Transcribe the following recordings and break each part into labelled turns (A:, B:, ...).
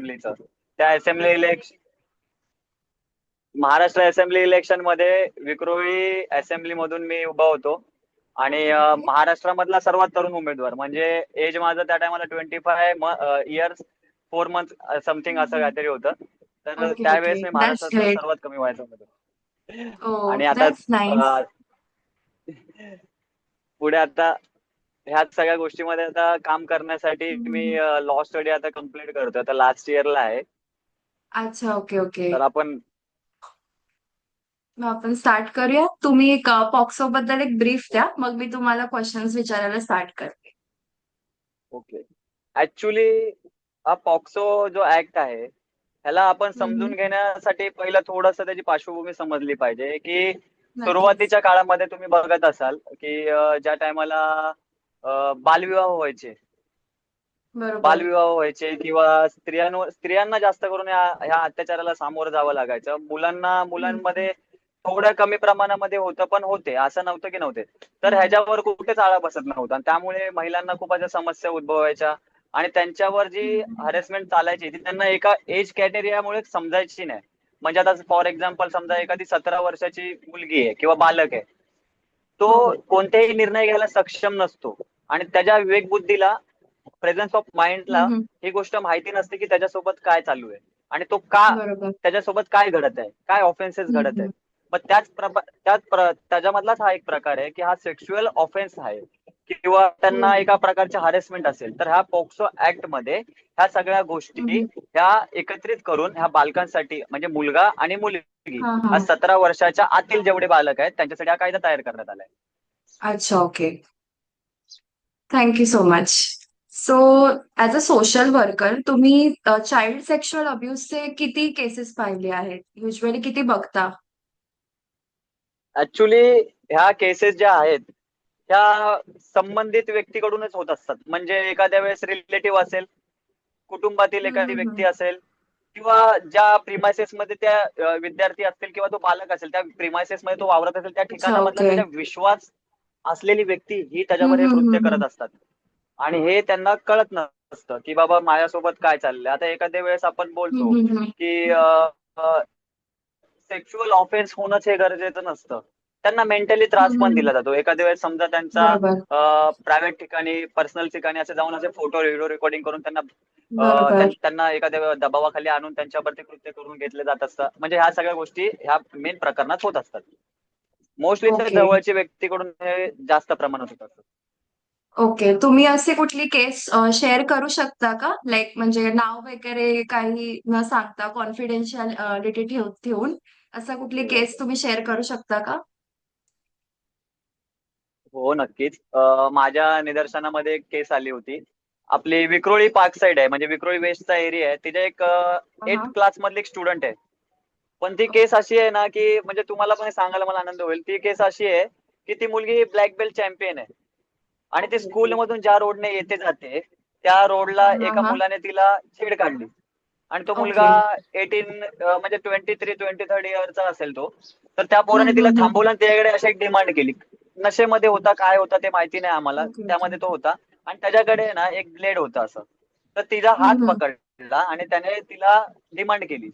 A: असेंब्लीचं. त्या assembly election Maharashtra assembly election मध्ये Vikhroli assembly मधून मी उभा होतो. आणि
B: ओके
A: महाराष्ट्रामधला सर्वात तरुण उमेदवार, म्हणजे एज माझं त्या टायमाला 25 इयर्स 4 मंथ समथिंग असं काहीतरी होतं. तर
B: ओके
A: त्यावेळेस
B: ओके.
A: मी
B: दॅट्स
A: महाराष्ट्रातला
B: ग्रेट.
A: सर्वात कमी वयाचा होतो.
B: ओ,
A: आणि आता
B: दॅट्स नाईस.
A: अ, पुढे आता ह्याच सगळ्या गोष्टीमध्ये आता काम करण्यासाठी मी लॉ स्टडी आता कम्प्लीट करतोय. आता लास्ट इयरला आहे.
B: अच्छा, ओके ओके.
A: तर आपण
B: मग आपण स्टार्ट करूया. तुम्ही एक पॉक्सो बद्दल एक ब्रीफ द्या, मग मी तुम्हाला क्वेश्चन्स विचारायला स्टार्ट करते.
A: ओके. ऍक्च्युली हा पॉक्सो जो ऍक्ट आहे, ह्याला आपण
B: हम्म,
A: समजून घेण्यासाठी पहिलं थोडंसं त्याची पार्श्वभूमी समजली पाहिजे. की
B: नक्कीच.
A: सुरुवातीच्या काळामध्ये तुम्ही बघत असाल की ज्या टायमाला बालविवाह व्हायचे,
B: बरोबर.
A: किंवा स्त्रियांना जास्त करून ह्या अत्याचाराला सामोरं जावं लागायचं.
B: हम्म,
A: मुलांमध्ये थोड्या कमी प्रमाणामध्ये होतं, पण होते, असं नव्हतं की नव्हते. तर
B: हम्म,
A: ह्याच्यावर कुठेच आळा बसत नव्हता, आणि त्यामुळे महिलांना खूप अशा समस्या उद्भवायच्या. आणि त्यांच्यावर जी
B: हम्म,
A: हॅरेसमेंट चालायची ती त्यांना एका एज कॅटेरियामुळे समजायची नाही. म्हणजे आता फॉर एक्झाम्पल समजा एखादी 17 वर्षाची मुलगी आहे किंवा बालक आहे, तो
B: हो.
A: कोणतेही निर्णय घ्यायला सक्षम नसतो. आणि त्याच्या विवेकबुद्धीला, प्रेझन्स ऑफ माइंडला
B: हम्म,
A: ही गोष्ट माहिती नसते की त्याच्यासोबत काय चालू आहे, आणि तो का,
B: बरोबर.
A: त्याच्यासोबत काय घडत आहे, काय ऑफेन्सेस घडत आहेत.
B: हम्म,
A: मग त्याच्यामधलाच हा एक प्रकार आहे की हा सेक्शुअल ऑफेन्स आहे, किंवा त्यांना
B: हम्म,
A: एका प्रकारचे हॅरेसमेंट असेल. तर ह्या पोक्सो ऍक्ट मध्ये ह्या सगळ्या गोष्टी
B: हम्म.
A: ह्या एकत्रित करून ह्या बालकांसाठी, म्हणजे मुलगा आणि मुलगी,
B: हा
A: हा
B: हा.
A: 17 वर्षाच्या आतील जेवढे बालक आहेत त्यांच्यासाठी हा कायदा तयार करण्यात आलाय.
B: अच्छा, okay. Thank you so much. So as a social worker तुम्ही चाइल्ड सेक्शुअल अब्युजचे किती केसेस पाहिले आहेत, युजली किती बघता?
A: ऍक्च्युली ह्या केसेस ज्या आहेत, ह्या संबंधित व्यक्तीकडूनच होत असतात. म्हणजे एखाद्या वेळेस रिलेटिव्ह असेल, कुटुंबातील एखादी व्यक्ती
B: हम्म.
A: असेल, किंवा ज्या प्रिमायसेस मध्ये त्या विद्यार्थी असतील किंवा तो पालक असेल, त्या प्रिमायसेस मध्ये तो वावरत असेल, त्या
B: अच्छा,
A: ठिकाणामधला
B: ओके.
A: त्याच्या विश्वास असलेली व्यक्ती ही त्याच्यावर हे कृत्य करत
B: हम्म.
A: असतात. आणि हे त्यांना कळत नसतं की बाबा माझ्यासोबत काय चाललंय. आता एखाद्या वेळेस आपण बोलतो
B: हम्म.
A: की सेक्शुअल ऑफेन्स होणंच हे गरजेचं नसतं. त्यांना मेंटली त्रास पण
B: हम्म.
A: दिला जातो. एखाद्या वेळेस समजा त्यांचा
B: बरोबर.
A: प्रायव्हेट ठिकाणी, पर्सनल ठिकाणी असे जाऊन असे फोटो व्हिडिओ रेकॉर्डिंग करून त्यांना
B: बरोबर.
A: त्यांना एखाद्या दबावाखाली आणून त्यांच्यावरती कृत्य करून घेतले जात असतं. म्हणजे ह्या सगळ्या गोष्टी ह्या मेन प्रकरणात होत असतात. मोस्टली तर
B: ओके
A: जवळच्या व्यक्तीकडून हे जास्त प्रमाणात होत असतं.
B: ओके. तुम्ही असे कुठली केस शेअर करू शकता का? लाईक म्हणजे नाव वगैरे काही न सांगता कॉन्फिडेन्शियलिटी ठेवून असं कुठली
A: ओके,
B: केस
A: ओके.
B: तुम्ही शेअर करू शकता का?
A: हो, नक्कीच. माझ्या निदर्शनामध्ये एक केस आली होती. आपली विक्रोळी पार्क साईड आहे, म्हणजे विक्रोळी वेस्टचा एरिया आहे. तिथे एक
B: हा.
A: 8th क्लास मधली एक स्टुडंट आहे. पण ती केस
B: ओके.
A: अशी आहे ना, की म्हणजे तुम्हाला पण हे सांगायला मला आनंद होईल. ती केस अशी आहे की ती मुलगी ब्लॅक बेल्ट चॅम्पियन आहे. आणि ती
B: ओके ओके.
A: स्कूलमधून ज्या रोडने येते जाते, त्या रोडला
B: हा
A: एका
B: हा.
A: मुलाने तिला छेड काढली. आणि तो मुलगा
B: ओके.
A: म्हणजे 23-23 इयरचा असेल तो. तर त्या पोराने तिला
B: हम्म.
A: थांबवलं आणि त्याच्याकडे अशी एक डिमांड केली. नशेमध्ये होता, काय होता ते माहिती नाही आम्हाला,
B: ओके ओके.
A: त्यामध्ये तो होता. आणि त्याच्याकडे ना एक ब्लेड होता असं. तर तिचा हात
B: हम्म.
A: पकडला आणि त्याने तिला डिमांड केली.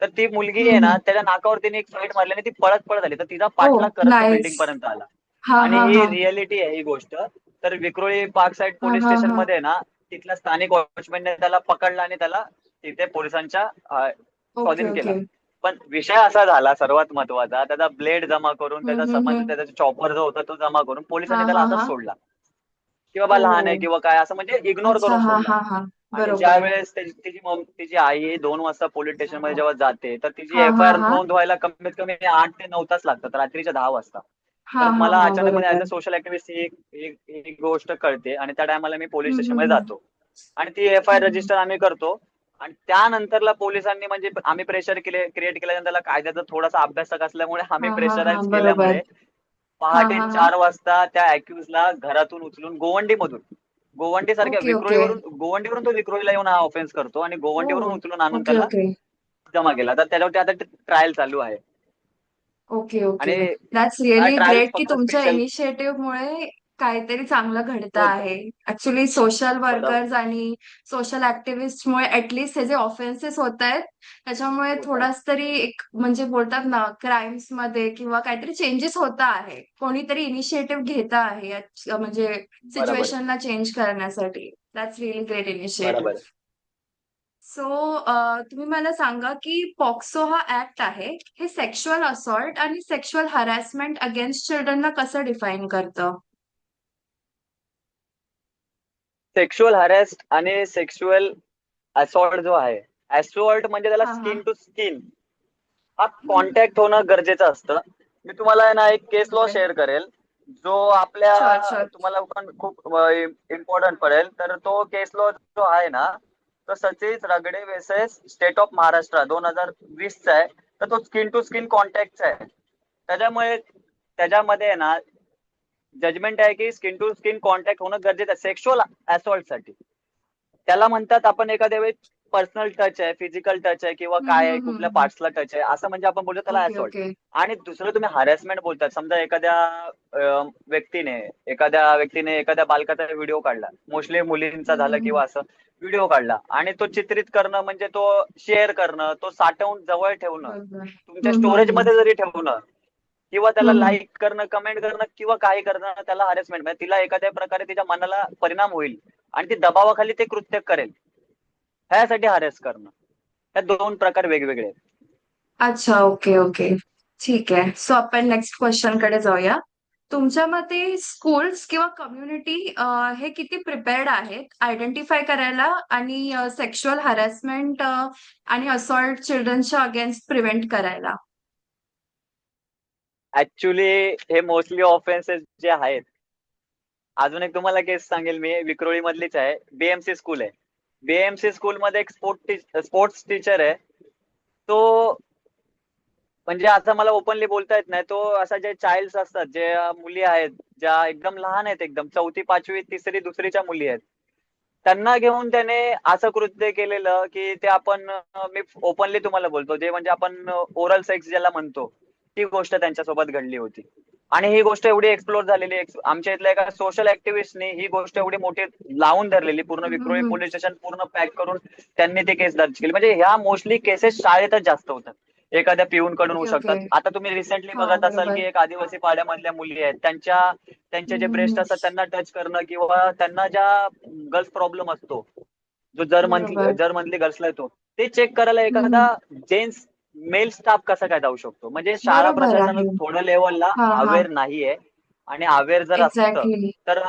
A: तर ती मुलगी आहे ना,
B: हम्म.
A: त्याच्या नाकावर तिने एक फाईट मारली आणि ती पळत पळत आली. तर तिचा
B: ओ,
A: पाठलाग करत तो
B: नाईस.
A: बिल्डिंग पर्यंत आला.
B: हा
A: आणि
B: हा
A: ही
B: हा.
A: रिअलिटी आहे ही गोष्ट. तर विक्रोळी पार्क साईड
B: हा
A: पोलीस
B: हा
A: स्टेशन
B: हा.
A: मध्ये ना, तिथल्या स्थानिक वॉचमॅनने त्याला पकडलं आणि त्याला तिथे पोलिसांच्या
B: ओके
A: स्वाधीन केला.
B: ओके.
A: पण विषय असा झाला सर्वात महत्वाचा, त्याचा ब्लेड जमा करून, त्याचा समज
B: हम्म.
A: त्याचा चॉपर जो होता तो जमा करून
B: हा
A: पोलिसांनी त्याला
B: हा
A: असंच
B: हा.
A: सोडला. की बाबा
B: ओ,
A: लहान आहे किंवा काय असं, म्हणजे इग्नोर
B: अच्छा.
A: करून
B: हा
A: सोडला.
B: हा हा.
A: आणि ज्या
B: बरोबर.
A: वेळेस तिची आई 2 वाजता पोलीस स्टेशन मध्ये जेव्हा जाते, तर तिची
B: हा हा
A: एफ-आय-आर
B: हा.
A: नोंद व्हायला कमीत कमी 8 ते 9 तास लागतात, रात्रीच्या 10 वाजता.
B: हा
A: तर
B: हा
A: मला
B: हा.
A: अचानकपणे ऍज अ
B: बरोबर.
A: सोशल ऍक्टिव्हिस्ट ही गोष्ट कळते, आणि त्या टायमाला मी पोलीस स्टेशन मध्ये
B: हम्म.
A: जातो. आणि ती एफ-आय-आर
B: हम्म.
A: रजिस्टर आम्ही करतो. आणि त्यानंतरला पोलिसांनी, म्हणजे आम्ही प्रेशर क्रिएट केल्यानंतर, त्याला कायद्याचा थोडासा अभ्यासक असल्यामुळे आम्ही
B: हा हा हा.
A: प्रेशराईज
B: बरोबर.
A: केल्यामुळे
B: हा
A: पहाटे
B: हा हा.
A: 4 वाजता त्या अॅक्युजला घरातून उचलून गोवंडीमधून, गोवंडी सारख्या
B: ओके ओके.
A: गोवंडीवरून तो विक्रोळीला येऊन हा ऑफेन्स करतो, आणि
B: ओ,
A: गोवंडीवरून उचलून आणून
B: ओके
A: त्याला
B: ओके.
A: जमा केला. तर त्याच्यावरती आता ट्रायल चालू आहे.
B: Okay okay.
A: आणि
B: दॅट्स
A: हा
B: रिअली
A: ट्रायल
B: ग्रेट की
A: फक्त
B: तुमच्या
A: स्पेशल.
B: इनिशिएटिव्हमुळे काहीतरी चांगलं घडतं
A: होत
B: आहे. ऍक्च्युली सोशल
A: बरोबर
B: वर्कर्स आणि सोशल ऍक्टिव्हिस्टमुळे ऍटलिस्ट हे जे ऑफेन्सेस होत आहेत त्याच्यामुळे
A: होत आहेत.
B: थोडाच तरी एक म्हणजे बोलतात ना क्राईम्स मध्ये किंवा काहीतरी चेंजेस होत आहे. कोणीतरी इनिशिएटिव्ह घेत आहे म्हणजे
A: बरोबर आहे.
B: सिच्युएशनला चेंज करण्यासाठी. दॅट्स रिअली ग्रेट
A: बरोबर
B: इनिशिएटिव्ह.
A: आहे.
B: सो तुम्ही मला सांगा की पॉक्सो हा ऍक्ट आहे, हे सेक्शुअल असॉल्ट आणि सेक्शुअल हॅरॅसमेंट अगेन्स्ट चिल्ड्रनला कसं डिफाईन करतं?
A: सेक्शुअल हॅरेस्ट आणि सेक्शुअल असॉल्ट जो आहे, असॉल्ट म्हणजे त्याला
B: हा हा.
A: स्किन टू स्किन हा कॉन्टॅक्ट होणं गरजेचं असतं. मी तुम्हाला आहे ना एक केस लॉ
B: ओके.
A: शेअर करेल, जो
B: शुअर
A: आपल्या
B: शुअर.
A: तुम्हाला पण खूप इम्पॉर्टंट पडेल. तर तो केस लॉ जो आहे ना, तो सचिन रगडे वेसेस स्टेट ऑफ महाराष्ट्र 2020चा आहे. तर तो स्किन टू स्किन कॉन्टॅक्टचा आहे. त्याच्यामुळे त्याच्यामध्ये आहे ना जजमेंट आहे की स्किन टू स्किन कॉन्टॅक्ट होणं गरजेचं आहे सेक्शुअल असॉल्ट साठी. त्याला म्हणतात आपण एखाद्या वेळी पर्सनल टच आहे, फिजिकल टच आहे किंवा काय आहे, कुठल्या
B: हम्म.
A: पार्ट्सला टच आहे असं म्हणजे आपण बोलतो त्याला
B: ओके
A: असॉल्ट.
B: ओके.
A: आणि दुसरं तुम्ही हॅरेसमेंट बोलतात. समजा एखाद्या व्यक्तीने एखाद्या बालकाचा व्हिडिओ काढला, मोस्टली मुलींचा झाला
B: हम्म.
A: किंवा असं व्हिडिओ काढला आणि तो चित्रित करणं म्हणजे तो शेअर करणं, तो साठवून जवळ ठेवणं,
B: बरोबर.
A: तुमच्या स्टोरेज मध्ये जरी ठेवणं किंवा त्याला
B: हम्म.
A: लाईक करणं, कमेंट करणं किंवा काही करणं, त्याला हॅरेसमेंट म्हणजे तिला एखाद्या प्रकारे तिच्या मनाला परिणाम होईल आणि ती दबावाखाली ते कृत्य करेल, ह्यासाठी हॅरेस करणं. ह्या दोन प्रकार वेगवेगळे आहेत.
B: अच्छा. Okay okay. ठीक आहे. सो आपण नेक्स्ट क्वेश्चन कडे जाऊया. तुमच्या मते स्कूल्स किंवा कम्युनिटी हे किती प्रिपेअर्ड आहेत आयडेंटिफाय करायला आणि सेक्शुअल हॅरॅसमेंट आणि असॉल्ट चिल्ड्रनच्या अगेन्स्ट प्रिव्हेंट करायला?
A: ऍक्च्युली हे मोस्टली ऑफेन्सेस जे आहेत, अजून एक तुम्हाला केस सांगेल मी, विक्रोळी मधलीच आहे. बीएमसी स्कूल आहे. बीएमसी स्कूल मध्ये एक स्पोर्ट्स टीचर आहे. तो म्हणजे असं मला ओपनली बोलता येत नाही. तो असा जे चाइल्ड असतात, जे मुली आहेत, ज्या एकदम लहान आहेत, एकदम चौथी पाचवी तिसरी दुसरीच्या मुली आहेत, त्यांना घेऊन त्याने असं कृत्य केलेलं की ते आपण मी ओपनली तुम्हाला बोलतो, जे म्हणजे आपण ओरल सेक्स ज्याला म्हणतो, ती गोष्ट त्यांच्यासोबत घडली होती. आणि ही गोष्ट एवढी एक्सप्लोर झालेली, आमच्या इथल्या एका सोशल ऍक्टिव्हिस्टने ही गोष्ट एवढी मोठी लावून धरलेली, पूर्ण विक्रोळी
B: हम्म.
A: पोलीस स्टेशन पूर्ण पॅक करून त्यांनी ती केस दर्ज केली. म्हणजे ह्या मोस्टली केसेस शाळेतच जास्त होतात. एखाद्या पिऊन कडून होऊ
B: ओके
A: शकतात.
B: ओके.
A: आता तुम्ही रिसेंटली
B: हा
A: बघत असाल की
B: बरोबर.
A: एक आदिवासी पाड्यामधल्या मुली आहेत, त्यांचे जे ब्रेस्ट
B: हम्म.
A: असतात त्यांना टच करणं किंवा त्यांना ज्या गर्ल्स प्रॉब्लेम असतो, जो
B: बरोबर.
A: जर मंथली गर्ल्सला येतो, ते चेक करायला
B: हम्म.
A: एखादा जेंट्स मेल स्टाफ कसा काय जाऊ शकतो. म्हणजे शाळा
B: बरोबर
A: प्रशासन
B: आहे.
A: थोड्या लेवलला
B: हा हा.
A: अवेअर नाहीये. आणि अवेअर जर असतं
B: एक्झॅक्टली.
A: तर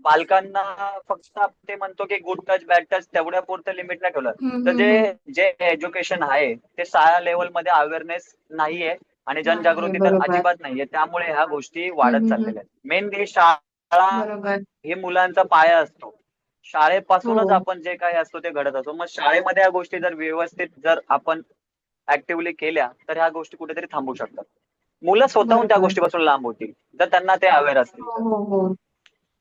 A: बालकांना फक्त ते म्हणतो की गुड टच बॅड टच तेवढ्या पुरतं लिमिट नाही ठेवलं. तर
B: हम्म.
A: जे जे एज्युकेशन आहे ते शाळा लेवलमध्ये अवेअरनेस नाहीये आणि
B: नाहीये.
A: जनजागृती तर
B: बरोबर.
A: अजिबात नाहीये. त्यामुळे ह्या गोष्टी वाढत
B: हम्म.
A: चाललेल्या आहेत. मेनली शाळा
B: बरोबर.
A: हे मुलांचा पाया असतो. शाळेपासूनच
B: हो.
A: आपण जे काही असतो ते घडत असतो. मग शाळेमध्ये या गोष्टी जर व्यवस्थित जर आपण ऍक्टिव्हली केल्या तर ह्या गोष्टी कुठेतरी थांबू शकतात. मुलं स्वतःहून त्या
B: बरोबर.
A: गोष्टीपासून लांब होतील जर त्यांना ते अवेअर असतील
B: हो
A: तर.
B: हो हो.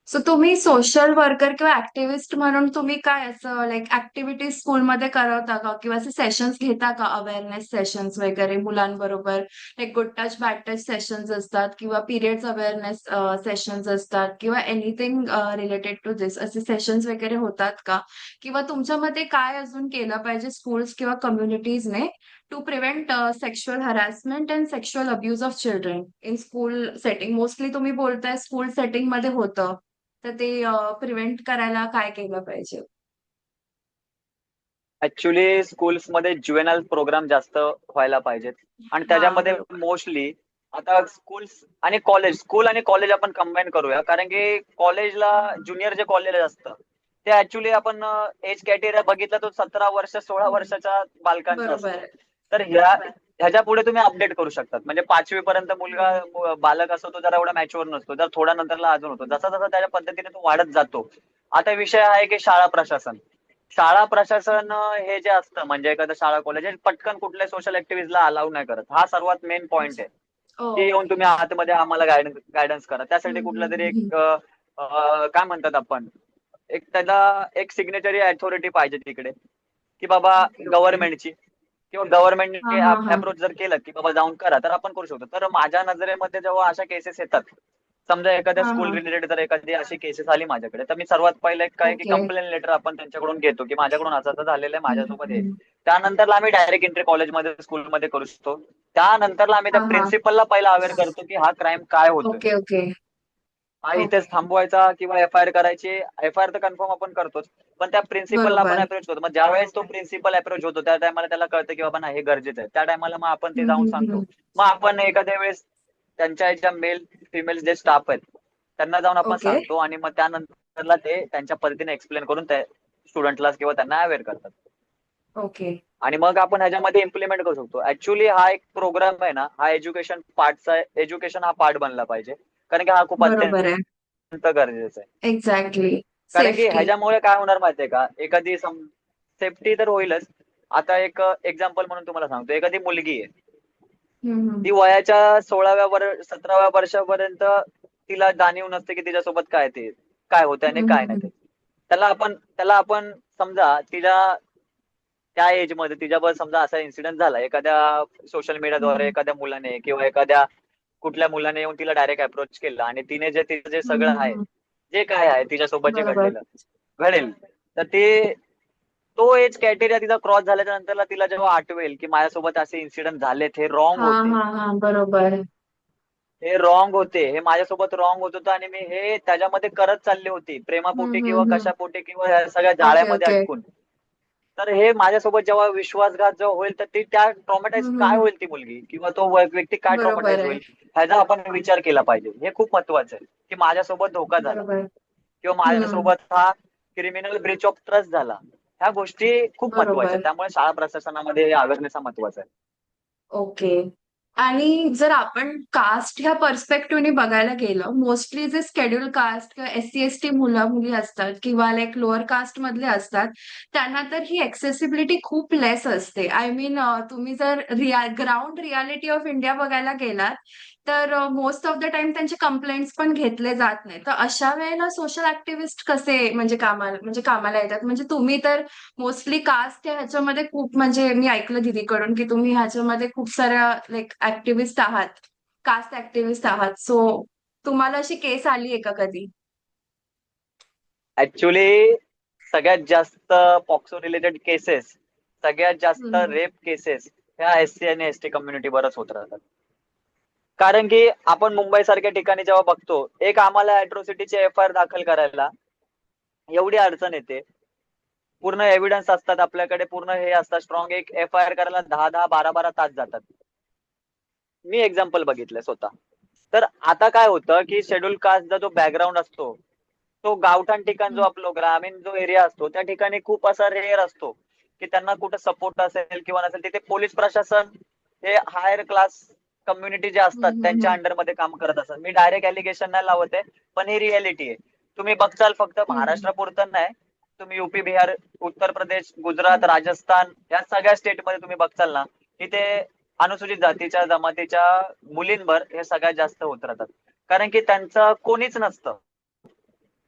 B: सो तुम्ही सोशल वर्कर किंवा ऍक्टिव्हिस्ट म्हणून तुम्ही काय असं लाईक ऍक्टिव्हिटीज स्कूलमध्ये करवता का किंवा असे सेशन्स घेता का, अवेअरनेस सेशन्स वगैरे मुलांबरोबर? Like good touch bad touch sessions असतात किंवा पिरियड्स अवेअरनेस सेशन्स असतात किंवा एनिथिंग रिलेटेड टू दिस असे सेशन्स वगैरे होतात का? किंवा तुमच्या मते काय अजून केलं पाहिजे स्कूल्स किंवा कम्युनिटीजने to prevent sexual harassment and sexual abuse of children in school setting? Mostly तुम्ही बोलताय स्कूल सेटिंग मध्ये होतं, तर ते प्रिव्हेंट करायला काय केलं पाहिजे?
A: ऍक्च्युली स्कूल्समध्ये ज्युएनल प्रोग्राम जास्त व्हायला पाहिजेत. आणि
B: हा
A: त्याच्यामध्ये
B: बरोबर.
A: मोस्टली आता स्कूल आणि कॉलेज आपण कंबाईन करूया. कारण की कॉलेजला ज्युनियर जे कॉलेज असतं ते ऍक्च्युली आपण एज कॅटेरिया बघितलं तर 17 वर्ष 16 वर्षाच्या बालकांचं असतं.
B: बरोबर.
A: तर ह्याच्या पुढे तुम्ही अपडेट करू शकतात. म्हणजे 5वी पर्यंत बालक असतो तो जरा एवढा मॅच्युअर नसतो. जर थोडा नंतरला अजून होतो. जसा जसा त्याच्या पद्धतीने तो वाढत जातो. आता विषय आहे की शाळा प्रशासन हे जे असतं म्हणजे एखादं शाळा कॉलेज हे पटकन कुठल्या सोशल ऍक्टिव्हिटीला अलाउ नाही करत. हा सर्वात मेन पॉईंट आहे
B: ओ.
A: की येऊन तुम्ही आतमध्ये आम्हाला गायडन्स करा. त्यासाठी कुठला तरी
B: हम्म.
A: एक काय म्हणतात आपण, एक त्याला एक सिग्नेचरी अथॉरिटी पाहिजे तिकडे, की बाबा
B: ओके ओके.
A: गव्हर्नमेंटची किंवा
B: हा
A: गव्हर्नमेंटने
B: हा हा.
A: अप्रोच जर केलं की बाबा जाऊन करा तर आपण करू शकतो. तर माझ्या नजरेमध्ये जेव्हा अशा केसेस येतात समजा एखाद्या
B: हा
A: स्कूल
B: हा.
A: रिलेटेड जर एखादी अशी केसेस आली माझ्याकडे, तर मी सर्वात पहिलं एक काय की
B: ओके.
A: कंप्लेंट लेटर आपण त्यांच्याकडून घेतो, की माझ्याकडून असं असं झालेलं आहे, माझ्यासोबत हे.
B: हम्म.
A: त्यानंतरला आम्ही डायरेक्ट एंट्री कॉलेजमध्ये स्कूलमध्ये करू शकतो. त्यानंतरला आम्ही त्या
B: हा हा.
A: प्रिन्सिपलला पहिला अवेअर करतो की हा क्राईम काय होतोय,
B: ओके ओके.
A: हा
B: ओके.
A: इथेच थांबवायचा किंवा एफआयआर करायची. एफआयआर तर कन्फर्म आपण करतोच, पण त्या प्रिन्सिपलला आपण
B: बरोबर.
A: अप्रोच करतो. मग ज्यावेळेस तो प्रिन्सिपल अप्रोच होतो त्या टायमाला त्याला कळतं की बाबा नाही हे गरजेचं आहे, त्या टायमाला मग आपण ते जाऊन सांगतो.
B: हम्म.
A: मग आपण एखाद्या वेळेस त्यांच्या ज्या मेल फिमेल जे स्टाफ आहेत त्यांना जाऊन आपण
B: ओके.
A: सांगतो, आणि मग त्यानंतरला ते त्यांच्या पद्धतीने एक्सप्लेन करून त्या स्टुडंटला किंवा त्यांना अवेअर करतात.
B: ओके.
A: आणि मग आपण ह्याच्यामध्ये इम्प्लिमेंट करू शकतो. ऍक्च्युली हा एक प्रोग्राम आहे ना, हा एज्युकेशन पार्टचा, एज्युकेशन हा पार्ट बनला पाहिजे, कारण की हा खूप
B: बरोबर आहे.
A: अत्यंत गरजेचा आहे.
B: एक्झॅक्टली.
A: कारण की
B: सेफ्टी.
A: ह्याच्यामुळे काय होणार माहितीये का, एखादी सेफ्टी तर होईलच. आता एक एक्झाम्पल म्हणून तुम्हाला सांगतो, एखादी मुलगी आहे,
B: हम्म.
A: ती वयाच्या 17व्या वर्षापर्यंत तिला जाणीव नसते की तिच्यासोबत काय ते काय होतंय आणि काय नाही
B: हम्म.
A: ते. त्याला आपण समजा तिला त्या एज मध्ये तिच्यावर समजा असा इन्सिडेंट झाला एखाद्या सोशल मीडियाद्वारे,
B: हम्म.
A: एखाद्या मुलाने किंवा एखाद्या कुठल्या मुलाने येऊन तिला डायरेक्ट अप्रोच केलं, आणि तिने जे तिचं जे सगळं आहे,
B: हम्म.
A: जे काय आहे तिच्यासोबत जे
B: बरोबर.
A: घडेल, तर ते तो एज क्रायटेरिया तिचा क्रॉस झाल्याच्या नंतरला तिला जेव्हा आठवेल की माझ्यासोबत असे इन्सिडेंट झालेत, हे रॉंग
B: हा
A: होते,
B: हा हा. बरोबर.
A: हे रॉंग होते, हे माझ्यासोबत रॉंग होत होतं, आणि मी हे त्याच्यामध्ये करत चालली होती प्रेमापोटी किंवा
B: हम्म.
A: कशापोटी किंवा ह्या सगळ्या
B: ओके
A: जाळ्यामध्ये
B: ओके.
A: अटकून. तर हे माझ्यासोबत जेव्हा विश्वासघात जेव्हा होईल, तर ती त्या ट्रॉमॅटाईज काय
B: हम्म.
A: होईल ती मुलगी किंवा तो व्यक्ती काय
B: बरोबर
A: ट्रॉमॅटाईज
B: आहे.
A: होईल, ह्याचा आपण विचार केला पाहिजे. हे खूप महत्वाचं आहे की माझ्यासोबत धोका झाला
B: बरोबर.
A: किंवा
B: हम्म.
A: माझ्यासोबत हा क्रिमिनल ब्रीच ऑफ ट्रस्ट झाला. ह्या गोष्टी खूप महत्वाच्या आहेत.
B: बरोबर.
A: त्यामुळे शाळा प्रशासनामध्ये अवेअरनेस हा महत्वाचा आहे.
B: ओके. आणि जर आपण कास्ट ह्या पर्स्पेक्टिव्हने बघायला गेलं, मोस्टली जे शेड्यूल कास्ट किंवा SC ST मुलं मुली असतात किंवा लाईक लोअर कास्ट मधले असतात, त्यांना तर ही ऍक्सेसिबिलिटी खूप लेस असते. आय मीन तुम्ही जर ग्राउंड रियालिटी ऑफ इंडिया बघायला गेलात, तर मोस्ट ऑफ द टाइम त्यांचे कंप्लेंट्स पण घेतले जात नाही. तर अशा वेळेला सोशल ऍक्टिव्हिस्ट कसे कामाला येतात? म्हणजे तुम्ही तर मोस्टली कास्ट ह्याच्यामध्ये खूप, म्हणजे मी ऐकलं दीदीकडून की तुम्ही ह्याच्यामध्ये खूप साऱ्या लाईक ऍक्टिव्हिस्ट आहात, कास्ट ऍक्टिव्हिस्ट आहात. सो तुम्हाला अशी केस आली आहे का कधी?
A: ऍक्च्युली सगळ्यात जास्त पॉक्सो रिलेटेड केसेस, सगळ्यात जास्त
B: हम्म.
A: रेप केसेस ह्या SC आणि ST कम्युनिटी बरच होत राहतात. कारण की आपण मुंबई सारख्या ठिकाणी जेव्हा बघतो, एक आम्हाला अॅट्रॉसिटीचे एफआयआर दाखल करायला एवढी अडचण येते. पूर्ण एव्हिडन्स असतात आपल्याकडे, पूर्ण हे असतात स्ट्रॉंग, एक एफआयआर करायला 10-10, 12-12 तास जातात. मी एक्झाम्पल बघितलंय स्वतः. तर आता काय होतं की शेड्यूल कास्टचा जो बॅकग्राऊंड असतो, तो गावठाण ठिकाण जो आपलं ग्रामीण जो एरिया असतो त्या ठिकाणी खूप असा रेअर असतो की त्यांना कुठं सपोर्ट असेल किंवा नसेल. तिथे पोलीस प्रशासन हे हायर क्लास कम्युनिटी जे असतात त्यांच्या
B: हम्म.
A: अंडरमध्ये काम करत असतात. मी डायरेक्ट एलिगेशन नाही लावत आहे, पण ही रियालिटी आहे. तुम्ही बघचाल फक्त
B: हम्म.
A: महाराष्ट्रापुरतं नाही, तुम्ही UP, बिहार, उत्तर प्रदेश, गुजरात,
B: हम्म.
A: राजस्थान या सगळ्या स्टेटमध्ये तुम्ही बघचाल ना, तिथे अनुसूचित जातीच्या जमातीच्या मुलींवर हे सगळ्यात जास्त होत राहतात. कारण की त्यांचं कोणीच नसतं.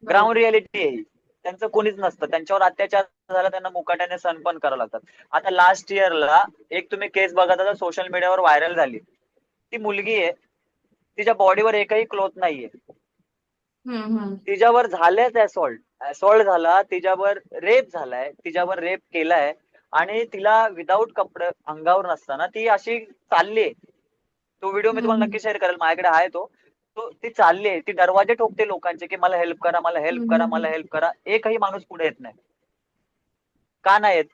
A: ग्राउंड
B: बरोबर.
A: रियालिटी आहे. त्यांचं कोणीच नसतं. त्यांच्यावर अत्याचार झाला, त्यांना मुकाट्याने सहन पण करावं लागतात. आता लास्ट इयरला एक तुम्ही केस बघत आता सोशल मीडियावर व्हायरल झाली. ती मुलगी आहे, तिच्या बॉडीवर एकही क्लोथ नाहीये.
B: हम्म.
A: तिच्यावर झालेच असॉल्ट झाला, तिच्यावर रेप झालाय, तिच्यावर रेप केलाय, आणि तिला विदाऊट कपडे अंगावर नसताना ती अशी चालली. तो व्हिडिओ मी तुम्हाला
B: हम्म.
A: नक्की शेअर करेल, माझ्याकडे आहे तो. तो ती चालली, ती दरवाजे ठोकते लोकांचे की मला हेल्प करा, मला हेल्प करा, मला
B: हम्म.
A: हेल्प करा. एकही माणूस पुढे येत नाही. का नाही येत?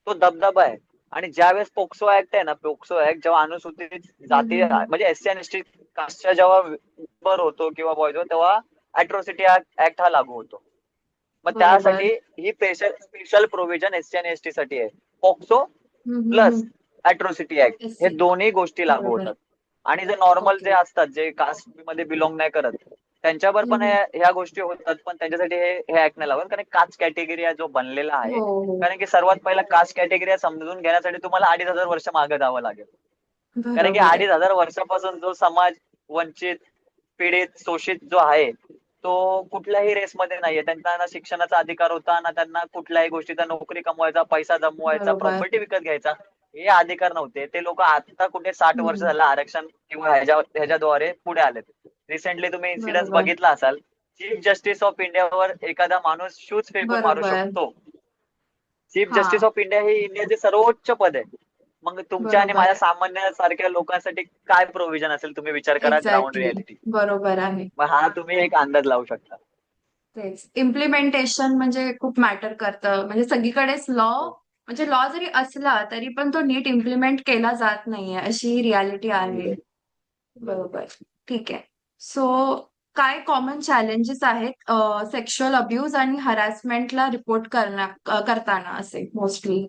A: तो दबदबा आहे. आणि ज्यावेळेस पोक्सो ऍक्ट आहे ना, पोक्सो ऍक्ट जेव्हा अनुसूचित जाती
B: हम्म.
A: म्हणजे SC आणि ST कास्टच्या जेव्हा वर होतो किंवा बॉयज तेव्हा अॅट्रॉसिटी ऍक्ट हा लागू होतो. मग
B: बरोबर.
A: त्यासाठी ही स्पेशल प्रोव्हिजन SC आणि ST साठी आहे. पॉक्सो प्लस
B: हम्म.
A: अॅट्रॉसिटी ऍक्ट हे
B: SC.
A: दोन्ही गोष्टी लागू
B: बरोबर.
A: होतात. आणि जे नॉर्मल जे
B: ओके.
A: असतात, जे कास्ट मध्ये बिलॉंग नाही करत, त्यांच्यावर पण
B: हम्म.
A: ह्या गोष्टी होतात, पण त्यांच्यासाठी हे ऍक्ट नाही लागत, कारण कास्ट कॅटेगरी जो बनलेला आहे.
B: हो हो.
A: कारण की सर्वात पहिला कास्ट कॅटेगरी समजून घेण्यासाठी तुम्हाला 2500 वर्ष मागे जावं लागेल. कारण की
B: बरोबर आहे.
A: 2500 वर्षापासून जो समाज वंचित, पीडित, शोषित जो आहे, तो कुठल्याही रेसमध्ये नाहीये. त्यांना ना शिक्षणाचा अधिकार होता, ना त्यांना कुठल्याही गोष्टीचा नोकरी कमवायचा, पैसा जमवायचा,
B: बरोबर.
A: प्रॉपर्टी विकत घ्यायचा, हे अधिकार नव्हते. ते लोक आता कुठे 60 वर्ष
B: हम्म.
A: झालं आरक्षण किंवा ह्याच्याद्वारे पुढे आलेत. रिसेंटली तुम्ही इन्सिडेंट
B: बरोबर.
A: बघितला असाल, चीफ जस्टिस ऑफ इंडियावर एखादा माणूस शूज फेकून मारू
B: बरोबर.
A: शकतो. चीफ
B: हा.
A: जस्टिस ऑफ इंडिया हे इंडियाचे सर्वोच्च पद आहे. मग तुमच्या आणि माझ्या
B: बरोबर.
A: सामान्य सारख्या लोकांसाठी काय प्रोव्हिजन असेल तुम्ही विचार करा ग्राउंड
B: एक्झॅक्टली.
A: रियालिटी.
B: बरोबर आहे.
A: मग हा तुम्ही एक अंदाज लावू शकता.
B: तेच इम्प्लिमेंटेशन म्हणजे खूप मॅटर करतं. म्हणजे सगळीकडेच लॉ,
A: हो.
B: म्हणजे लॉ जरी असला तरी पण तो नीट इम्प्लिमेंट केला जात नाहीये, अशी रियालिटी आहे.
A: नाहीये.
B: बरोबर. ठीक आहे. सो काय कॉमन चॅलेंजेस आहेत सेक्शुअल अब्यूज आणि हरॅसमेंटला रिपोर्ट करताना असे मोस्टली?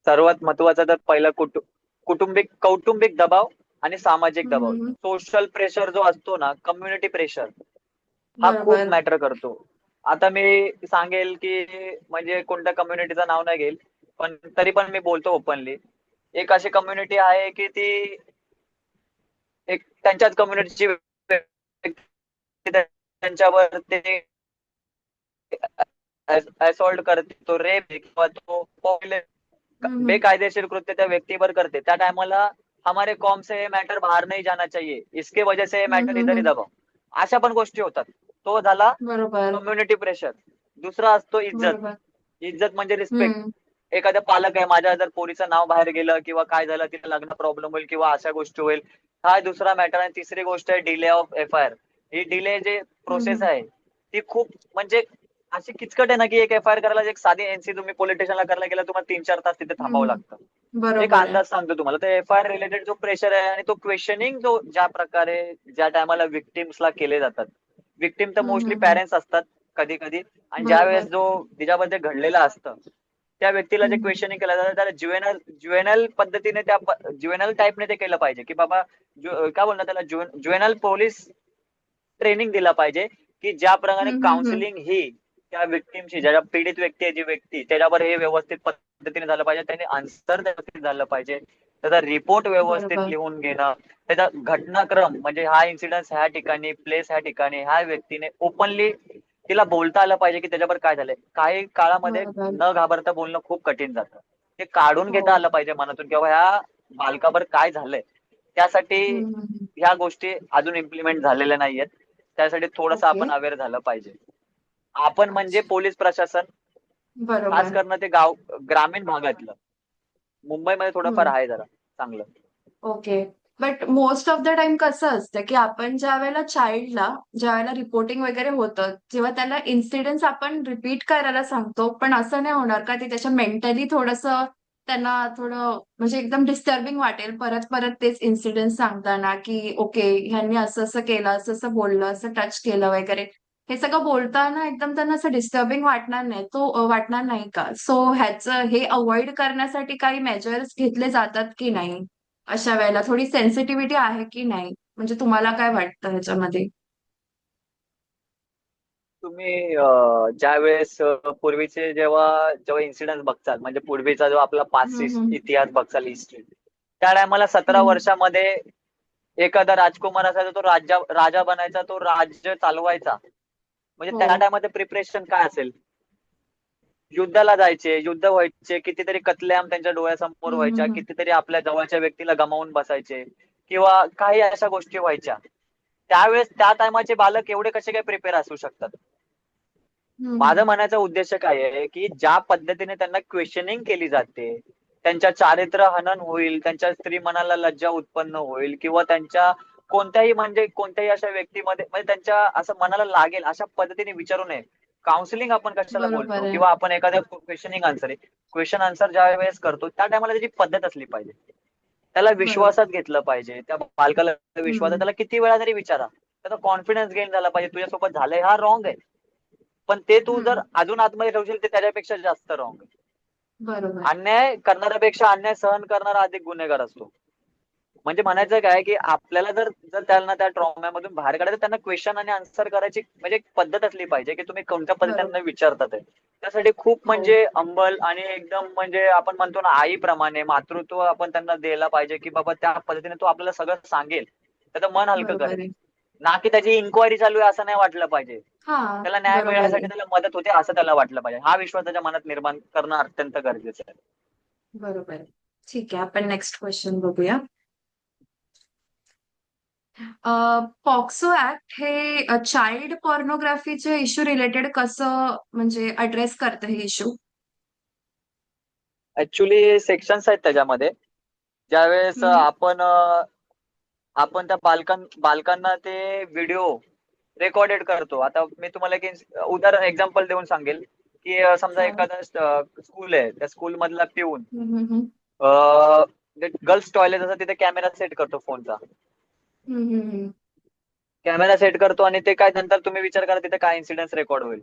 A: सर्वात महत्वाचं तर पहिलं कौटुंबिक दबाव आणि सामाजिक दबाव. सोशल प्रेशर जो असतो ना, कम्युनिटी प्रेशर, हा खूप
B: बरोबर.
A: मॅटर करतो. आता मी सांगेल की म्हणजे कोणत्या कम्युनिटीचं नाव नाही घेईल, पण तरी पण मी बोलतो ओपनली. एक अशी कम्युनिटी आहे की ती एक त्यांच्याच कम्युनिटीची त्यांच्यावर ते असॉल्ट करते, तो रेप किंवा तो
B: हम्म.
A: बेकायदेशीर कृत्य त्या व्यक्तीवर करते, त्या टायमाला हमारे कॉम से ये मैटर बाहर नहीं जाना चाहिए, इसके वजह से ये मैटर इधर ही
B: हम्म.
A: दबाव, अशा पण गोष्टी होतात. तो झाला
B: बरोबर.
A: Community pressure. दुसरा असतो इज्जत.
B: बरोबर.
A: इज्जत म्हणजे रिस्पेक्ट.
B: हम्म.
A: एखादा पालक आहे, माझ्या जर पोरीचं नाव बाहेर गेलं किंवा काय झालं, तिला लग्न प्रॉब्लेम होईल किंवा अशा गोष्टी होईल, हा दुसरा मॅटर. आणि तिसरी गोष्ट आहे delay of FIR. He delay जे प्रोसेस
B: हम्म.
A: आहे ती खूप म्हणजे अशी किचकट आहे ना, की एक एफ-आय-आर करायला एक साधी एनसी तुम्ही पोलीस स्टेशनला करायला गेला तुम्हाला 3-4 तास तिथे थांबावं
B: हम्म.
A: लागतं. एक
B: बरोबर आहे.
A: अंदाज सांगतो तुम्हाला, तर एफ-आय-आर रिलेटेड जो प्रेशर आहे आणि तो क्वेश्चनिंग जो ज्या प्रकारे ज्या टायमाला विक्टिम्सला केले जातात. विक्टिम तर मोस्टली
B: हम्म.
A: पॅरेंट्स असतात कधी कधी. आणि ज्यावेळेस
B: बरोबर.
A: जो तिच्याबद्दल घडलेलं असतं, त्या व्यक्तीला जे
B: हम्म.
A: क्वेश्चनिंग केलं जातं त्याला ज्युएनल पद्धतीने, त्या ज्युएनल टाईपने ते केलं पाहिजे, की बाबा काय बोलणार त्याला, ज्युएनल पोलीस ट्रेनिंग दिला पाहिजे, की ज्या प्रकारे
B: हम्म.
A: काउन्सिलिंग ही त्या विक्टिमची, ज्या पीडित व्यक्ती आहे जी व्यक्ती, त्याच्यावर हे व्यवस्थित पद्धतीने झालं पाहिजे, त्याने आन्सर व्यवस्थित झालं पाहिजे, त्याचा रिपोर्ट व्यवस्थित
B: बरोबर.
A: लिहून घेणं, त्याचा घटनाक्रम म्हणजे हा इन्सिडन्स ह्या ठिकाणी, प्लेस ह्या ठिकाणी, ह्या व्यक्तीने ओपनली तिला बोलता आलं पाहिजे की त्याच्यावर काय झालंय. काही काळामध्ये
B: बरोबर.
A: न घाबरता बोलणं खूप कठीण जातं. ते काढून
B: हो.
A: घेता आलं पाहिजे मनातून, किंवा ह्या बालकावर काय झालंय. त्यासाठी
B: हम्म.
A: ह्या गोष्टी अजून इम्प्लिमेंट झालेल्या नाहीयेत. त्यासाठी थोडंसं
B: ओके.
A: आपण अवेअर झालं पाहिजे. आपण म्हणजे
B: अच्छा.
A: पोलीस प्रशासन, खास
B: बरोबर.
A: करून ते ग्रामीण भागातलं. मुंबईमध्ये थोडंफार
B: हम्म.
A: आहे जरा चांगलं.
B: Okay. But most of the time कसं असतं, की आपण ज्या वेळेला चाइल्डला, ज्या वेळेला रिपोर्टिंग वगैरे होतं, जेव्हा त्याला इन्सिडेंट्स आपण रिपीट करायला सांगतो, पण असं नाही होणार का ते त्याच्या मेंटली थोडंसं त्यांना थोडं म्हणजे एकदम डिस्टर्बिंग वाटेल परत परत तेच इन्सिडेंट्स सांगताना, की ओके ह्यांनी असं असं केलं, असं असं बोललं, असं टच केलं वगैरे. हे सगळं बोलताना एकदम त्यांना असं डिस्टर्बिंग वाटणार नाही का? सो ह्याचं हे अवॉइड करण्यासाठी काही मेजर्स घेतले जातात की नाही? अशा वेळेला थोडी सेन्सिटिव्हिटी आहे की नाही? म्हणजे तुम्हाला काय वाटतं ह्याच्यामध्ये?
A: तुम्ही ज्यावेळेस पूर्वीचे जेव्हा जेव्हा इन्सिडेंट बघचाल, म्हणजे पूर्वीचा जो आपला पास्ट
B: हम्म.
A: इतिहास बघचाल, हिस्ट्री, त्या टायमाला 17
B: हम्म.
A: वर्षामध्ये एखादा राजकुमार असायचा, तो राजा बनायचा, तो राज्य चालवायचा. म्हणजे
B: हो.
A: त्या टायमाचं प्रिपरेशन काय असेल. युद्धाला जायचे, युद्ध व्हायचे, कितीतरी कत्लेआम त्यांच्या डोळ्यासमोर व्हायच्या,
B: हम्म.
A: कितीतरी आपल्या जवळच्या व्यक्तीला गमावून बसायचे किंवा काही अशा गोष्टी व्हायच्या. त्यावेळेस त्या टायमाचे बालक एवढे कसे काय प्रिपेअर असू शकतात. माझं
B: हम्म.
A: म्हणायचा उद्देश काय आहे, की ज्या पद्धतीने त्यांना क्वेश्चनिंग केली जाते, त्यांच्या चारित्र्य हनन होईल, त्यांच्या स्त्री मनाला लज्जा उत्पन्न होईल किंवा त्यांच्या कोणत्याही म्हणजे कोणत्याही अशा व्यक्तीमध्ये म्हणजे त्यांच्या असं मनाला लागेल अशा पद्धतीने विचारू नये. काउन्सिलिंग आपण कशाला
B: बरोबर
A: बोलतो,
B: आहे.
A: किंवा आपण एखाद्या क्वेश्चनिंग आन्सर आहे, क्वेश्चन आन्सर ज्या वेळेस करतो त्या टायमाला त्याची पद्धत असली पाहिजे. त्याला
B: बरोबर.
A: विश्वासात घेतलं पाहिजे. त्या बालकाला विश्वासात,
B: हम्म.
A: त्याला किती वेळा तरी विचारा. त्याचा कॉन्फिडन्स गेन झाला पाहिजे. तुझ्यासोबत झालंय हा रॉंग आहे. पण ते तू जर
B: हम्म.
A: अजून आतमध्ये ठेवशील ते त्याच्यापेक्षा जास्त रॉंग आहे.
B: बरोबर.
A: अन्याय करणाऱ्यापेक्षा अन्याय सहन करणारा अधिक गुन्हेगार असतो. म्हणजे म्हणायचं काय, की आपल्याला जर जर त्यांना त्या ट्रॉम्यामधून बाहेर काढायचं, त्यांना क्वेश्चन आणि आन्सर करायची म्हणजे एक पद्धत असली पाहिजे, की तुम्ही कोणत्या पद्धतीने त्यांना
B: बरोबर.
A: विचारतात आहे. त्यासाठी खूप
B: हो.
A: म्हणजे अंबल आणि एकदम म्हणजे आपण म्हणतो ना आईप्रमाणे मातृत्व आपण त्यांना द्यायला पाहिजे, की बाबा त्या पद्धतीने तो आपल्याला सगळं सांगेल. त्याचं मन हलकं
B: बरोबर
A: करेल.
B: आहे.
A: ना की त्याची इन्क्वायरी चालू आहे असं नाही वाटलं पाहिजे.
B: हा.
A: त्याला न्याय
B: बरोबर
A: मिळण्यासाठी
B: आहे.
A: त्याला मदत होते असं त्याला वाटलं पाहिजे. हा विश्वास त्याच्या मनात निर्माण करणं अत्यंत गरजेचं आहे.
B: बरोबर आहे. ठीक आहे. आपण नेक्स्ट क्वेश्चन बघूया. पॉक्सो ऍक्ट हे चाइल्ड पॉर्नोग्राफीचे इश्यू रिलेटेड कसं म्हणजे अड्रेस करतं हे इश्यू?
A: ऍक्च्युली सेक्शन्स आहेत त्याच्यामध्ये. ज्यावेळेस आपण त्या बालकांना ते व्हिडिओ रेकॉर्डेड करतो. आता मी तुम्हाला एक उदाहरण एक्झाम्पल देऊन सांगेल की समजा
B: हो.
A: एखादा स्कूल आहे, त्या स्कूल मधला पिऊन
B: हम्म, हम्म,
A: गर्ल्स टॉयलेट असं तिथे कॅमेरा सेट करतो फोनचा.
B: हम्म, हम्म.
A: कॅमेरा सेट करतो आणि ते काय नंतर तुम्ही विचार करा तिथे काय इन्सिडेंट रेकॉर्ड होईल.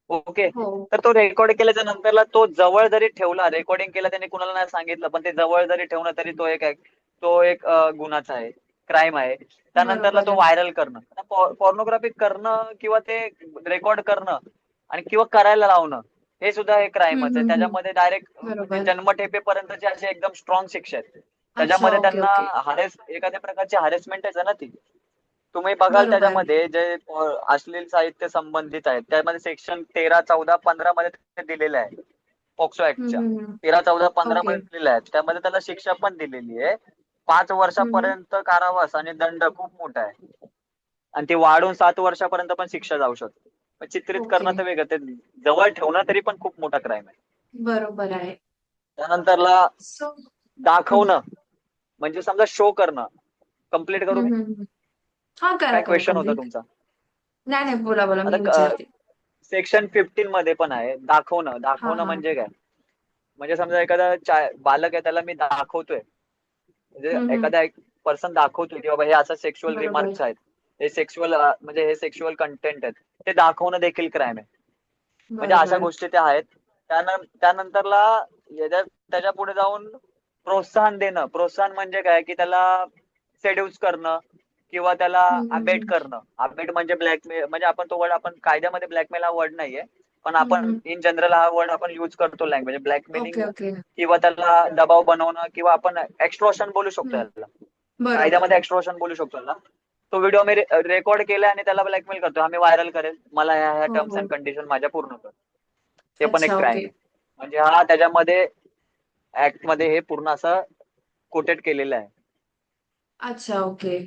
A: ओके.
B: हो.
A: तर तो रेकॉर्ड केल्याच्या नंतरला तो जवळ जरी ठेवला, रेकॉर्डिंग केलं त्याने कुणाला नाही सांगितलं, पण ते जवळ जरी ठेवलं तरी तो एक गुन्हाचा आहे, क्राईम आहे. त्यानंतरला
B: बरोबर
A: तो
B: आहे.
A: व्हायरल करणं, पॉर्नोग्राफी करणं किंवा ते रेकॉर्ड करणं आणि किंवा करायला लावणं, हे सुद्धा एक क्राईमच आहे. त्याच्यामध्ये डायरेक्ट म्हणजे
B: बरोबर.
A: जन्मठेपेपर्यंतचे असे एकदम स्ट्रॉंग शिक्षा आहेत.
B: अच्छा,
A: त्याच्यामध्ये
B: ओके,
A: त्यांना
B: ओके.
A: एखाद्या प्रकारची हॅरेसमेंटच आहे ना ती. तुम्ही बघाल
B: बरोबर.
A: त्याच्यामध्ये जे अश्लील साहित्य संबंधित आहेत त्यामध्ये सेक्शन 13, 14, 15 मध्ये ते दिलेलं आहे. पॉक्सो ऍक्टच्या
B: हम्म.
A: 13, 14, 15
B: ओके.
A: मध्ये दिलेलं आहे. त्यामध्ये त्याला शिक्षा पण दिलेली आहे. 5
B: हम्म.
A: वर्षापर्यंत कारावास आणि दंड खूप मोठा आहे. आणि ती वाढून 7 वर्षापर्यंत पण शिक्षा जाऊ शकते. पण चित्रित
B: ओके.
A: करणं तर वेगळं, ते जवळ ठेवणं तरी पण खूप मोठा क्राईम आहे.
B: बरोबर आहे.
A: त्यानंतरला
B: सो
A: दाखवणं म्हणजे समजा शो करणं. कंप्लीट करू मी?
B: हा, करा
A: काय
B: करा
A: क्वेश्चन होता
B: कम्प्लीट.
A: तुमचा?
B: नाही नाही, बोला बोला, मी
A: आता
B: विचारते.
A: सेक्शन 15 मध्ये पण आहे दाखवणं.
B: हा
A: दाखवणं
B: हा.
A: म्हणजे काय? म्हणजे समजा एखादा बालक आहे त्याला मी दाखवतोय, म्हणजे
B: हम्म.
A: एखादा एक पर्सन दाखवतोय की बाबा हे असं सेक्शुअल
B: बरोबर.
A: रिमार्क्स आहेत, हे सेक्शुअल म्हणजे हे सेक्शुअल कंटेंट आहेत, ते दाखवणं देखील क्राईम आहे. म्हणजे अशा
B: बरोबर.
A: गोष्टी त्या आहेत. त्यानंतरला त्याच्या पुढे जाऊन प्रोत्साहन देणं. प्रोत्साहन म्हणजे काय की त्याला सेड्यूस करणं किंवा त्याला अबेट
B: हम्म.
A: करणं. अबेट म्हणजे ब्लॅकमेल, म्हणजे आपण तो वर्ड आपण कायद्यामध्ये ब्लॅकमेल हा वर्ड नाहीये, पण आपण
B: हम्म.
A: इन जनरल हा वर्ड आपण युज करतो लँग्वेज ब्लॅकमेलिंग,
B: ओके, ओके.
A: किंवा त्याला दबाव बनवणं किंवा आपण एक्स्ट्रॉशन बोलू शकतो
B: हम्म.
A: याला.
B: बरोबर.
A: कायद्यामध्ये एक्स्ट्रॉशन बोलू शकतो याला. तो व्हिडिओ मी रेकॉर्ड केलाय आणि त्याला ब्लॅकमेल करतो, हा मी व्हायरल करेल, मला ह्या
B: हो
A: टर्म्स
B: हो.
A: अँड कंडिशन माझ्या पूर्ण कर. ते पण एक
B: अच्छा,
A: क्राईम
B: ओके.
A: आहे. म्हणजे हा त्याच्यामध्ये ऍक्ट मध्ये हे पूर्ण असं कोटेड केलेलं आहे.
B: अच्छा, ओके.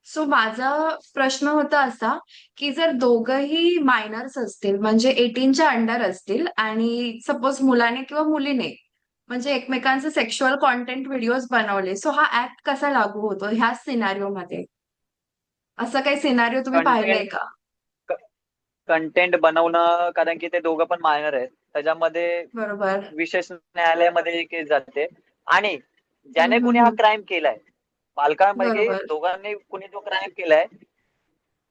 B: सो माझा प्रश्न होता असा, की जर दोघंही मायनर्स असतील म्हणजे 18च्या अंडर असतील आणि सपोज मुलाने किंवा मुलीने म्हणजे एकमेकांचे सेक्शुअल कॉन्टेंट व्हिडिओज बनवले, सो हा ऍक्ट कसा लागू होतो ह्या सिनारिओ मध्ये? असं काही सिनारिओ तुम्ही पाहिलंय
A: कंटेंट
B: का?
A: कंटेंट बनवणं, कारण की ते दोघं पण मायनर आहेत, त्याच्यामध्ये
B: बरोबर.
A: विशेष न्यायालयामध्ये ही केस जाते. आणि
B: हम्म,
A: ज्याने कुणी हा क्राईम केलाय, पालकांपैकी
B: बरोबर.
A: दोघांनी कुणी जो क्राईम केलाय,
B: हम्म,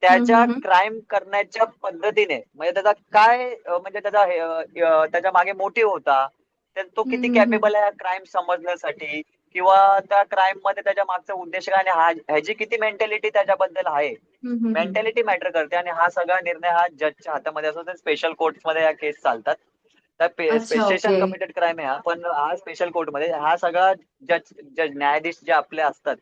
A: त्याच्या
B: हम्म,
A: क्राईम करण्याच्या पद्धतीने म्हणजे त्याचा काय म्हणजे त्याचा त्याच्या मागे मोटिव्ह होता, तो किती
B: हम्म,
A: कॅपेबल आहे क्राईम समजण्यासाठी, किंवा त्या क्राईम मध्ये त्याच्या मागचा उद्देश काय आणि ह्याची किती मेंटॅलिटी त्याच्याबद्दल आहे.
B: हम्म.
A: मेंटॅलिटी मॅटर करते आणि हा सगळा निर्णय हा जजच्या हातामध्ये असतो. तर स्पेशल कोर्ट्समध्ये या केस चालतात. तर
B: अच्छा,
A: स्पेशल
B: ओके.
A: कमिटेड क्राईम आहे हा, पण हा स्पेशल कोर्टमध्ये हा सगळा जज जज न्यायाधीश जे आपले असतात,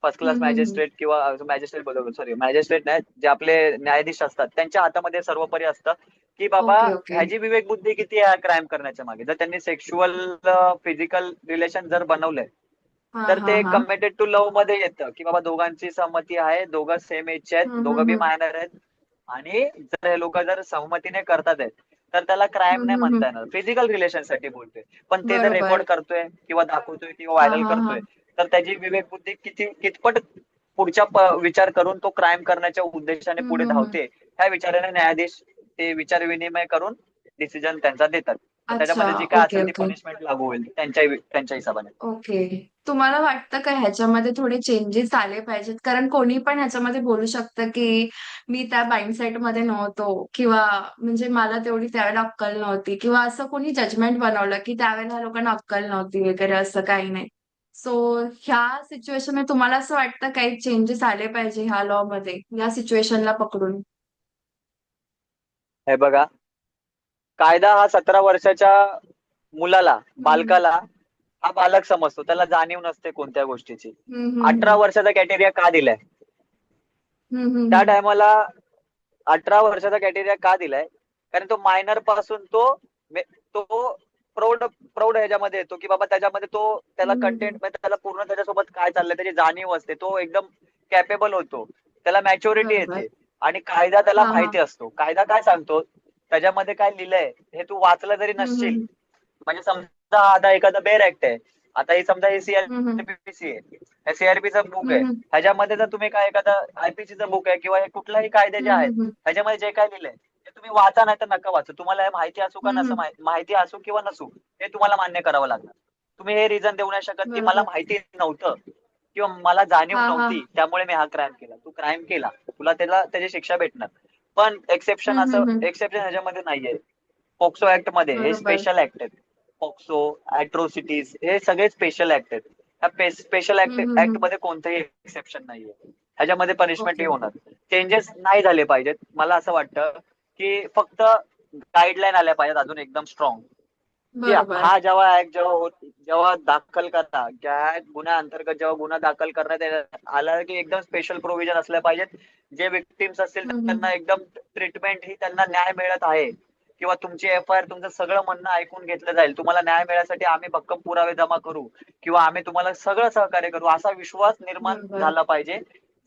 A: फर्स्ट क्लास
B: हम्म.
A: मॅजिस्ट्रेट किंवा मॅजिस्ट्रेट बोलतो, सॉरी मॅजिस्ट्रेट नाही, जे आपले न्यायाधीश असतात त्यांच्या हातामध्ये सर्वोपरी असतं की बाबा
B: ओके, ओके.
A: ह्याची विवेकबुद्धी किती आहे क्राईम करण्याच्या मागे. जर त्यांनी सेक्शुअल फिजिकल रिलेशन जर बनवलंय,
B: हा
A: तर
B: हा
A: ते
B: हा.
A: कमिटेड टू लव्ह मध्ये येतं की बाबा दोघांची सहमती आहे, दोघं सेम एजचे आहेत, दोघं बी
B: हम्म.
A: मायनर आहेत. आणि जर हे लोक जर सहमतीने करतात आहेत, तर त्याला क्राईम नाही
B: हम्म.
A: म्हणता येणार. फिजिकल रिलेशन साठी बोलतोय, पण ते जर रेकॉर्ड
B: बरोबर.
A: करतोय किंवा दाखवतोय किंवा
B: हा
A: व्हायरल
B: हा हा.
A: करतोय, तर त्याची विवेकबुद्धी कितपत पुढच्या विचार करून तो क्राईम करण्याच्या उद्देशाने पुढे
B: हम्म.
A: धावते, ह्या विचाराने न्यायाधीश ते विचार विनिमय करून डिसिजन त्यांचा देतात. मग
B: अच्छा,
A: त्याच्यामध्ये जी काय
B: ओके,
A: असेल ती
B: ओके.
A: पनिशमेंट लागू होईल त्यांच्या हिशोबाने.
B: ओके. तुम्हाला वाटतं का ह्याच्यामध्ये थोडे चेंजेस आले पाहिजेत? कारण कोणी पण ह्याच्यामध्ये बोलू शकतं की मी त्या माइंडसेट मध्ये नव्हतो किंवा म्हणजे मला तेवढी त्यावेळेला अक्कल नव्हती किंवा असं कोणी जजमेंट बनवलं की त्यावेळेला लोकांना अक्कल नव्हती वगैरे, असं काही नाही. सो ह्या सिच्युएशन मध्ये तुम्हाला असं वाटतं काही चेंजेस आले पाहिजे ह्या लॉ मध्ये या सिच्युएशनला पकडून?
A: हे बघा, कायदा हा 17 वर्षाच्या मुलाला,
B: हम्म.
A: बालकाला हा बालक समजतो, त्याला जाणीव नसते कोणत्या गोष्टीची.
B: हम्म.
A: 18 वर्षाचा क्रायटेरिया का दिलाय? त्या
B: हम्म.
A: टायमाला 18 वर्षाचा क्रायटेरिया का दिलाय? कारण तो मायनर पासून तो प्रौढ प्रौढ ह्याच्यामध्ये येतो की बाबा त्याच्यामध्ये तो त्याला
B: हम्म.
A: कंटेंट म्हणजे त्याला पूर्ण त्याच्यासोबत काय चाललंय त्याची जाणीव असते. तो एकदम कॅपेबल होतो, त्याला मॅच्युरिटी
B: बरोबर.
A: येते आणि कायदा त्याला
B: हा हा.
A: माहिती असतो. कायदा काय सांगतो, त्याच्यामध्ये काय लिहिलंय हे तू वाचलं जरी नसशील,
B: हम्म.
A: म्हणजे समजा आता एखादा बेर ऍक्ट आहे, आता ही समजा हे
B: हम्म.
A: सीआरपीसी आहे, हे सीआरपीचं बुक आहे,
B: हम्म.
A: ह्याच्यामध्ये जर तुम्ही काय एखादा आयपीसीचं बुक आहे किंवा हे कुठलाही कायदे जे आहेत
B: हम्म.
A: ह्याच्यामध्ये जे काय लिहिलंय ते तुम्ही वाचा, नाही तर नका वाचू. तुम्हाला हे माहिती असू का नसं
B: हम्म.
A: माहिती असू किंवा नसू, हे तुम्हाला मान्य करावं लागणार. तुम्ही हे रिझन देऊ नाही शकत की मला
B: बरोबर.
A: माहिती नव्हतं किंवा मला जाणीव
B: हा हा.
A: नव्हती त्यामुळे मी हा क्राईम केला. तू क्राईम केला, तुला त्याला त्याची शिक्षा भेटणार. पण एक्सेप्शन असं
B: हम्म.
A: एक्सेप्शन ह्याच्यामध्ये नाहीये. पॉक्सो ऍक्ट मध्ये हे
B: बरोबर.
A: स्पेशल ऍक्ट आहेत. पॉक्सो, अॅट्रॉसिटीज हे सगळे स्पेशल ऍक्ट आहेत. ह्या स्पेशल ऍक्ट
B: हम्म.
A: मध्ये कोणतंही एक्सेप्शन नाहीये. ह्याच्यामध्ये पनिशमेंट
B: ओके
A: ही
B: ओके.
A: होणार. चेंजेस नाही झाले पाहिजेत. मला असं वाटतं की फक्त गाईडलाईन आल्या पाहिजेत अजून एकदम स्ट्रॉंग, की
B: बरोबर.
A: हा जेव्हा ऍक्ट जेव्हा दाखल करता, त्या गुन्ह्या अंतर्गत जेव्हा गुन्हा दाखल करण्यात आला की एकदम स्पेशल प्रोव्हिजन असल्या पाहिजेत. जे विक्टिम्स असतील
B: हम्म.
A: त्यांना एकदम ट्रीटमेंट ही त्यांना न्याय मिळत आहे किंवा तुमची एफआयआर तुमचं सगळं म्हणणं ऐकून घेतलं जाईल, तुम्हाला न्याय मिळण्यासाठी आम्ही भक्कम पुरावे जमा करू किंवा आम्ही तुम्हाला सगळं सहकार्य करू, असा विश्वास निर्माण
B: बरोबर.
A: झाला पाहिजे.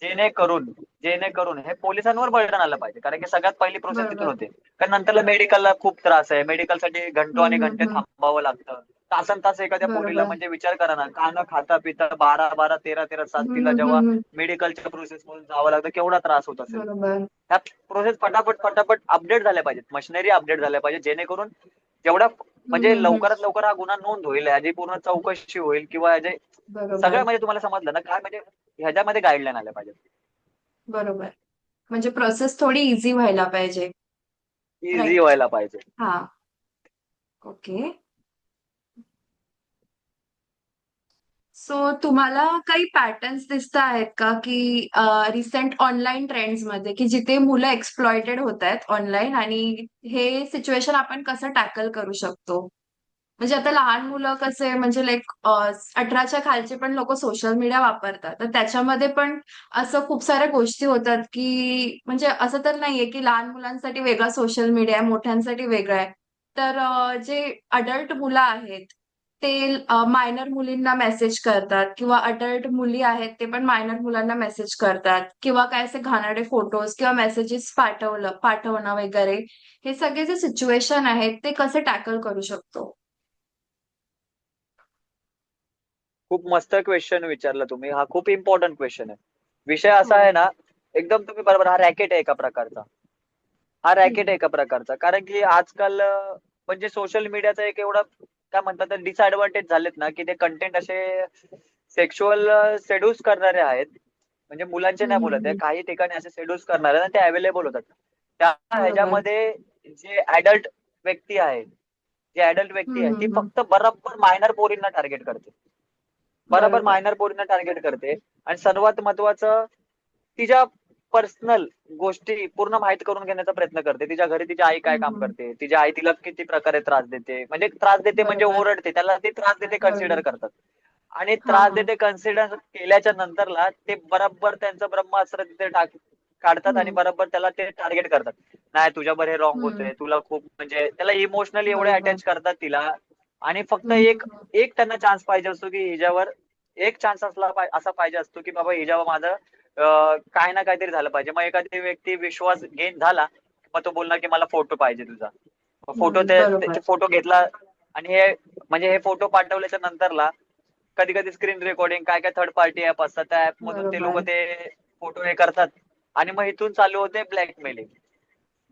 A: जेणेकरून जेणेकरून हे पोलिसांवर बर्डन आलं पाहिजे, कारण की सगळ्यात पहिली प्रोसेस तिथून
B: बरोबर.
A: होते. कारण नंतरला मेडिकलला खूप त्रास आहे. मेडिकलसाठी घंटो आणि घंटे
B: हम्म.
A: थांबावं लागतं. तासन तास एखाद्या पोरीला,
B: बरोबर.
A: म्हणजे विचार करा ना, का न खाता पिता 12-12, 13-13 तास तिला जेव्हा
B: हम्म.
A: मेडिकलच्या प्रोसेस मधून जावं लागतं, केवढा त्रास होत असेल.
B: बरोबर.
A: ह्या प्रोसेस फटाफट फटाफट अपडेट झाल्या पाहिजेत, मशिनरी अपडेट झाल्या पाहिजे, जेणेकरून जेवढा म्हणजे
B: हम्म.
A: लवकरात लवकर हा गुन्हा नोंद होईल, याची पूर्ण चौकशी होईल किंवा याचे सगळं,
B: बरोबर.
A: म्हणजे तुम्हाला समजलं ना काय, म्हणजे ह्याच्यामध्ये गाईडलाईन आल्या पाहिजेत.
B: बरोबर. म्हणजे प्रोसेस थोडी इझी व्हायला पाहिजे.
A: Easy
B: right.
A: व्हायला पाहिजे.
B: हा. ओके. सो तुम्हाला काही पॅटर्न्स दिसत आहेत का की रिसेंट ऑनलाईन ट्रेंड्स मध्ये की जिथे मुलं एक्सप्लॉयटेड होत आहेत ऑनलाईन आणि हे सिच्युएशन आपण कसं टॅकल करू शकतो? म्हणजे आता लहान मुलं कसे म्हणजे लाईक 18च्या खालचे पण लोक सोशल मीडिया वापरतात, तर त्याच्यामध्ये पण असं खूप साऱ्या गोष्टी होतात की म्हणजे असं तर नाहीये की लहान मुलांसाठी वेगळा सोशल मीडिया आहे, मोठ्यांसाठी वेगळा आहे. तर जे अडल्ट मुलं आहेत ते मायनर मुलींना मेसेज करतात किंवा अडल्ट मुली आहेत ते पण मायनर मुलांना मेसेज करतात किंवा काय असे घाणेरडे फोटोज किंवा मेसेजेस पाठवणं वगैरे, हे सगळे जे सिच्युएशन आहेत ते कसे टॅकल करू शकतो?
A: खूप मस्त क्वेश्चन विचारला तुम्ही. हा खूप इम्पॉर्टंट क्वेश्चन आहे. विषय असा
B: हो.
A: आहे ना, एकदम तुम्ही बरोबर, हा रॅकेट आहे एका प्रकारचा. हा रॅकेट
B: हम्म.
A: आहे एका प्रकारचा. कारण की आजकाल म्हणजे सोशल मीडियाचा एक एवढा काय म्हणतात डिसएडव्हान्टेज झालेत ना, की ते कंटेंट असे सेक्शुअल सेड्यूस करणारे आहेत. म्हणजे मुलांचे नाही बोलत आहे.
B: हम्म.
A: काही ठिकाणी असे सेड्यूस करणारे ना, ते अवेलेबल होतात. त्या
B: बरोबर.
A: ह्याच्यामध्ये जे ऍडल्ट व्यक्ती आहे, जी ऍडल्ट व्यक्ती आहे, ती
B: हम्म.
A: फक्त बरोबर मायनर पोरींना टार्गेट करते. बरोबर
B: बरोबर.
A: मायनर पोरींना टार्गेट करते आणि सर्वात महत्वाचं, तिच्या पर्सनल गोष्टी पूर्ण माहित करून घेण्याचा प्रयत्न करते. तिच्या घरी तिची आई काय काम
B: हम्म.
A: करते, तिची आई तिला किती प्रकारे त्रास देते, म्हणजे त्रास देते म्हणजे
B: बरोबर.
A: ओरडते, त्याला ते त्रास देते कन्सिडर
B: बरोबर.
A: करतात. आणि
B: हा
A: त्रास
B: हा.
A: देते कन्सिडर केल्याच्या नंतरला ते बरोबर त्यांचं ब्रह्मास्त्र तिथे काढतात आणि
B: हम्म.
A: बरोबर त्याला ते टार्गेट करतात. नाही तुझ्यावर हे रॉंग
B: हम्म.
A: होतंय, तुला खूप म्हणजे त्याला इमोशनली एवढे
B: बरोबर.
A: अटॅच करतात तिला. आणि फक्त एक
B: हम्म.
A: एक त्यांना चान्स पाहिजे असतो की हिच्यावर एक चान्स असा पाहिजे असतो की बाबा हिच्यावर माझं काय ना काहीतरी झालं पाहिजे. मग एखादी व्यक्ती विश्वास गेन झाला, मग तो बोलणार की मला फोटो पाहिजे तुझा. फोटो
B: बरोबर.
A: त्याचे फोटो घेतला आणि हे म्हणजे हे फोटो पाठवल्याच्या नंतरला कधी कधी स्क्रीन रेकॉर्डिंग, काय काय थर्ड पार्टी ऍप असतात, त्या ऍप मधून ते लोक
B: बरोबर.
A: ते फोटो हे करतात आणि मग इथून चालू होते ब्लॅकमेलिंग.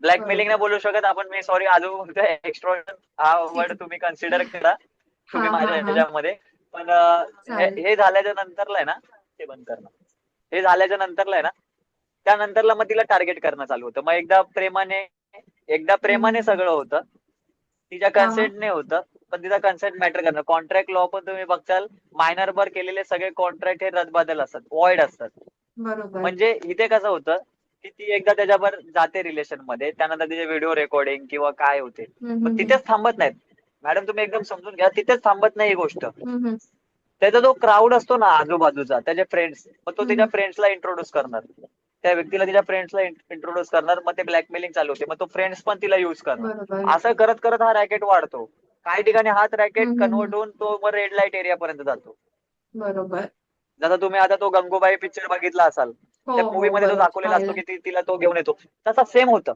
A: ब्लॅकमेलिंग नाही
B: बरोबर.
A: बोलू शकत आपण, मी सॉरी अजून बोलतोय, एक्स्ट्रॉ हा
B: ठीक
A: वर्ड
B: आहे.
A: तुम्ही कन्सिडर करा
B: हा
A: तुम्ही
B: हा
A: माझ्या
B: हा.
A: ह्याच्यामध्ये. पण
B: चालेल.
A: हे झाल्याच्या नंतरला आहे ना, ते बंद करणं, हे झाल्याच्या नंतरला आहे ना, त्यानंतरला मग तिला टार्गेट करणं चालू होतं. मग एकदा प्रेमाने
B: हम्म.
A: सगळं होतं, तिच्या
B: हा हा.
A: कन्सेंटने होतं. पण तिचा कन्सेंट मॅटर करणं, कॉन्ट्रॅक्ट लॉ पण तुम्ही बघचाल, मायनर वर केलेले सगळे कॉन्ट्रॅक्ट हे रद्दबातल असतात, वॉइड असतात.
B: बरोबर.
A: म्हणजे इथे कसं होतं की ती एकदा त्याच्यावर जाते रिलेशन मध्ये, त्यानंतर तिचे व्हिडिओ रेकॉर्डिंग किंवा काय होते, मग
B: हम्म.
A: तिथेच थांबत नाहीत. मॅडम तुम्ही एकदम समजून घ्या, तिथेच थांबत नाही ही गोष्ट.
B: हम्म.
A: त्याचा जो क्राऊड असतो ना आजूबाजूचा, त्याचे फ्रेंड्स, मग तो त्याच्या
B: हम्म.
A: फ्रेंड्सला इंट्रोड्यूस करणार, त्या व्यक्तीला तिच्या फ्रेंड्सला इंट्रोड्यूस करणार, मग ते ब्लॅकमेलिंग चालू होते, मग तो फ्रेंड्स पण तिला युज करणार.
B: बरोबर.
A: असं करत करत हा रॅकेट वाढतो. काही ठिकाणी हाच रॅकेट
B: हम्म.
A: कन्वर्ट होऊन तो मग रेड लाईट एरिया पर्यंत जातो.
B: बरोबर.
A: जसा तुम्ही आता तो गंगूबाई पिक्चर बघितला असाल,
B: हो
A: त्या
B: हो,
A: मूवी मध्ये तो
B: बरोबर
A: दाखवलेला असतो
B: पाहिलं.
A: की तिला तो घेऊन येतो. तसा सेम होतं.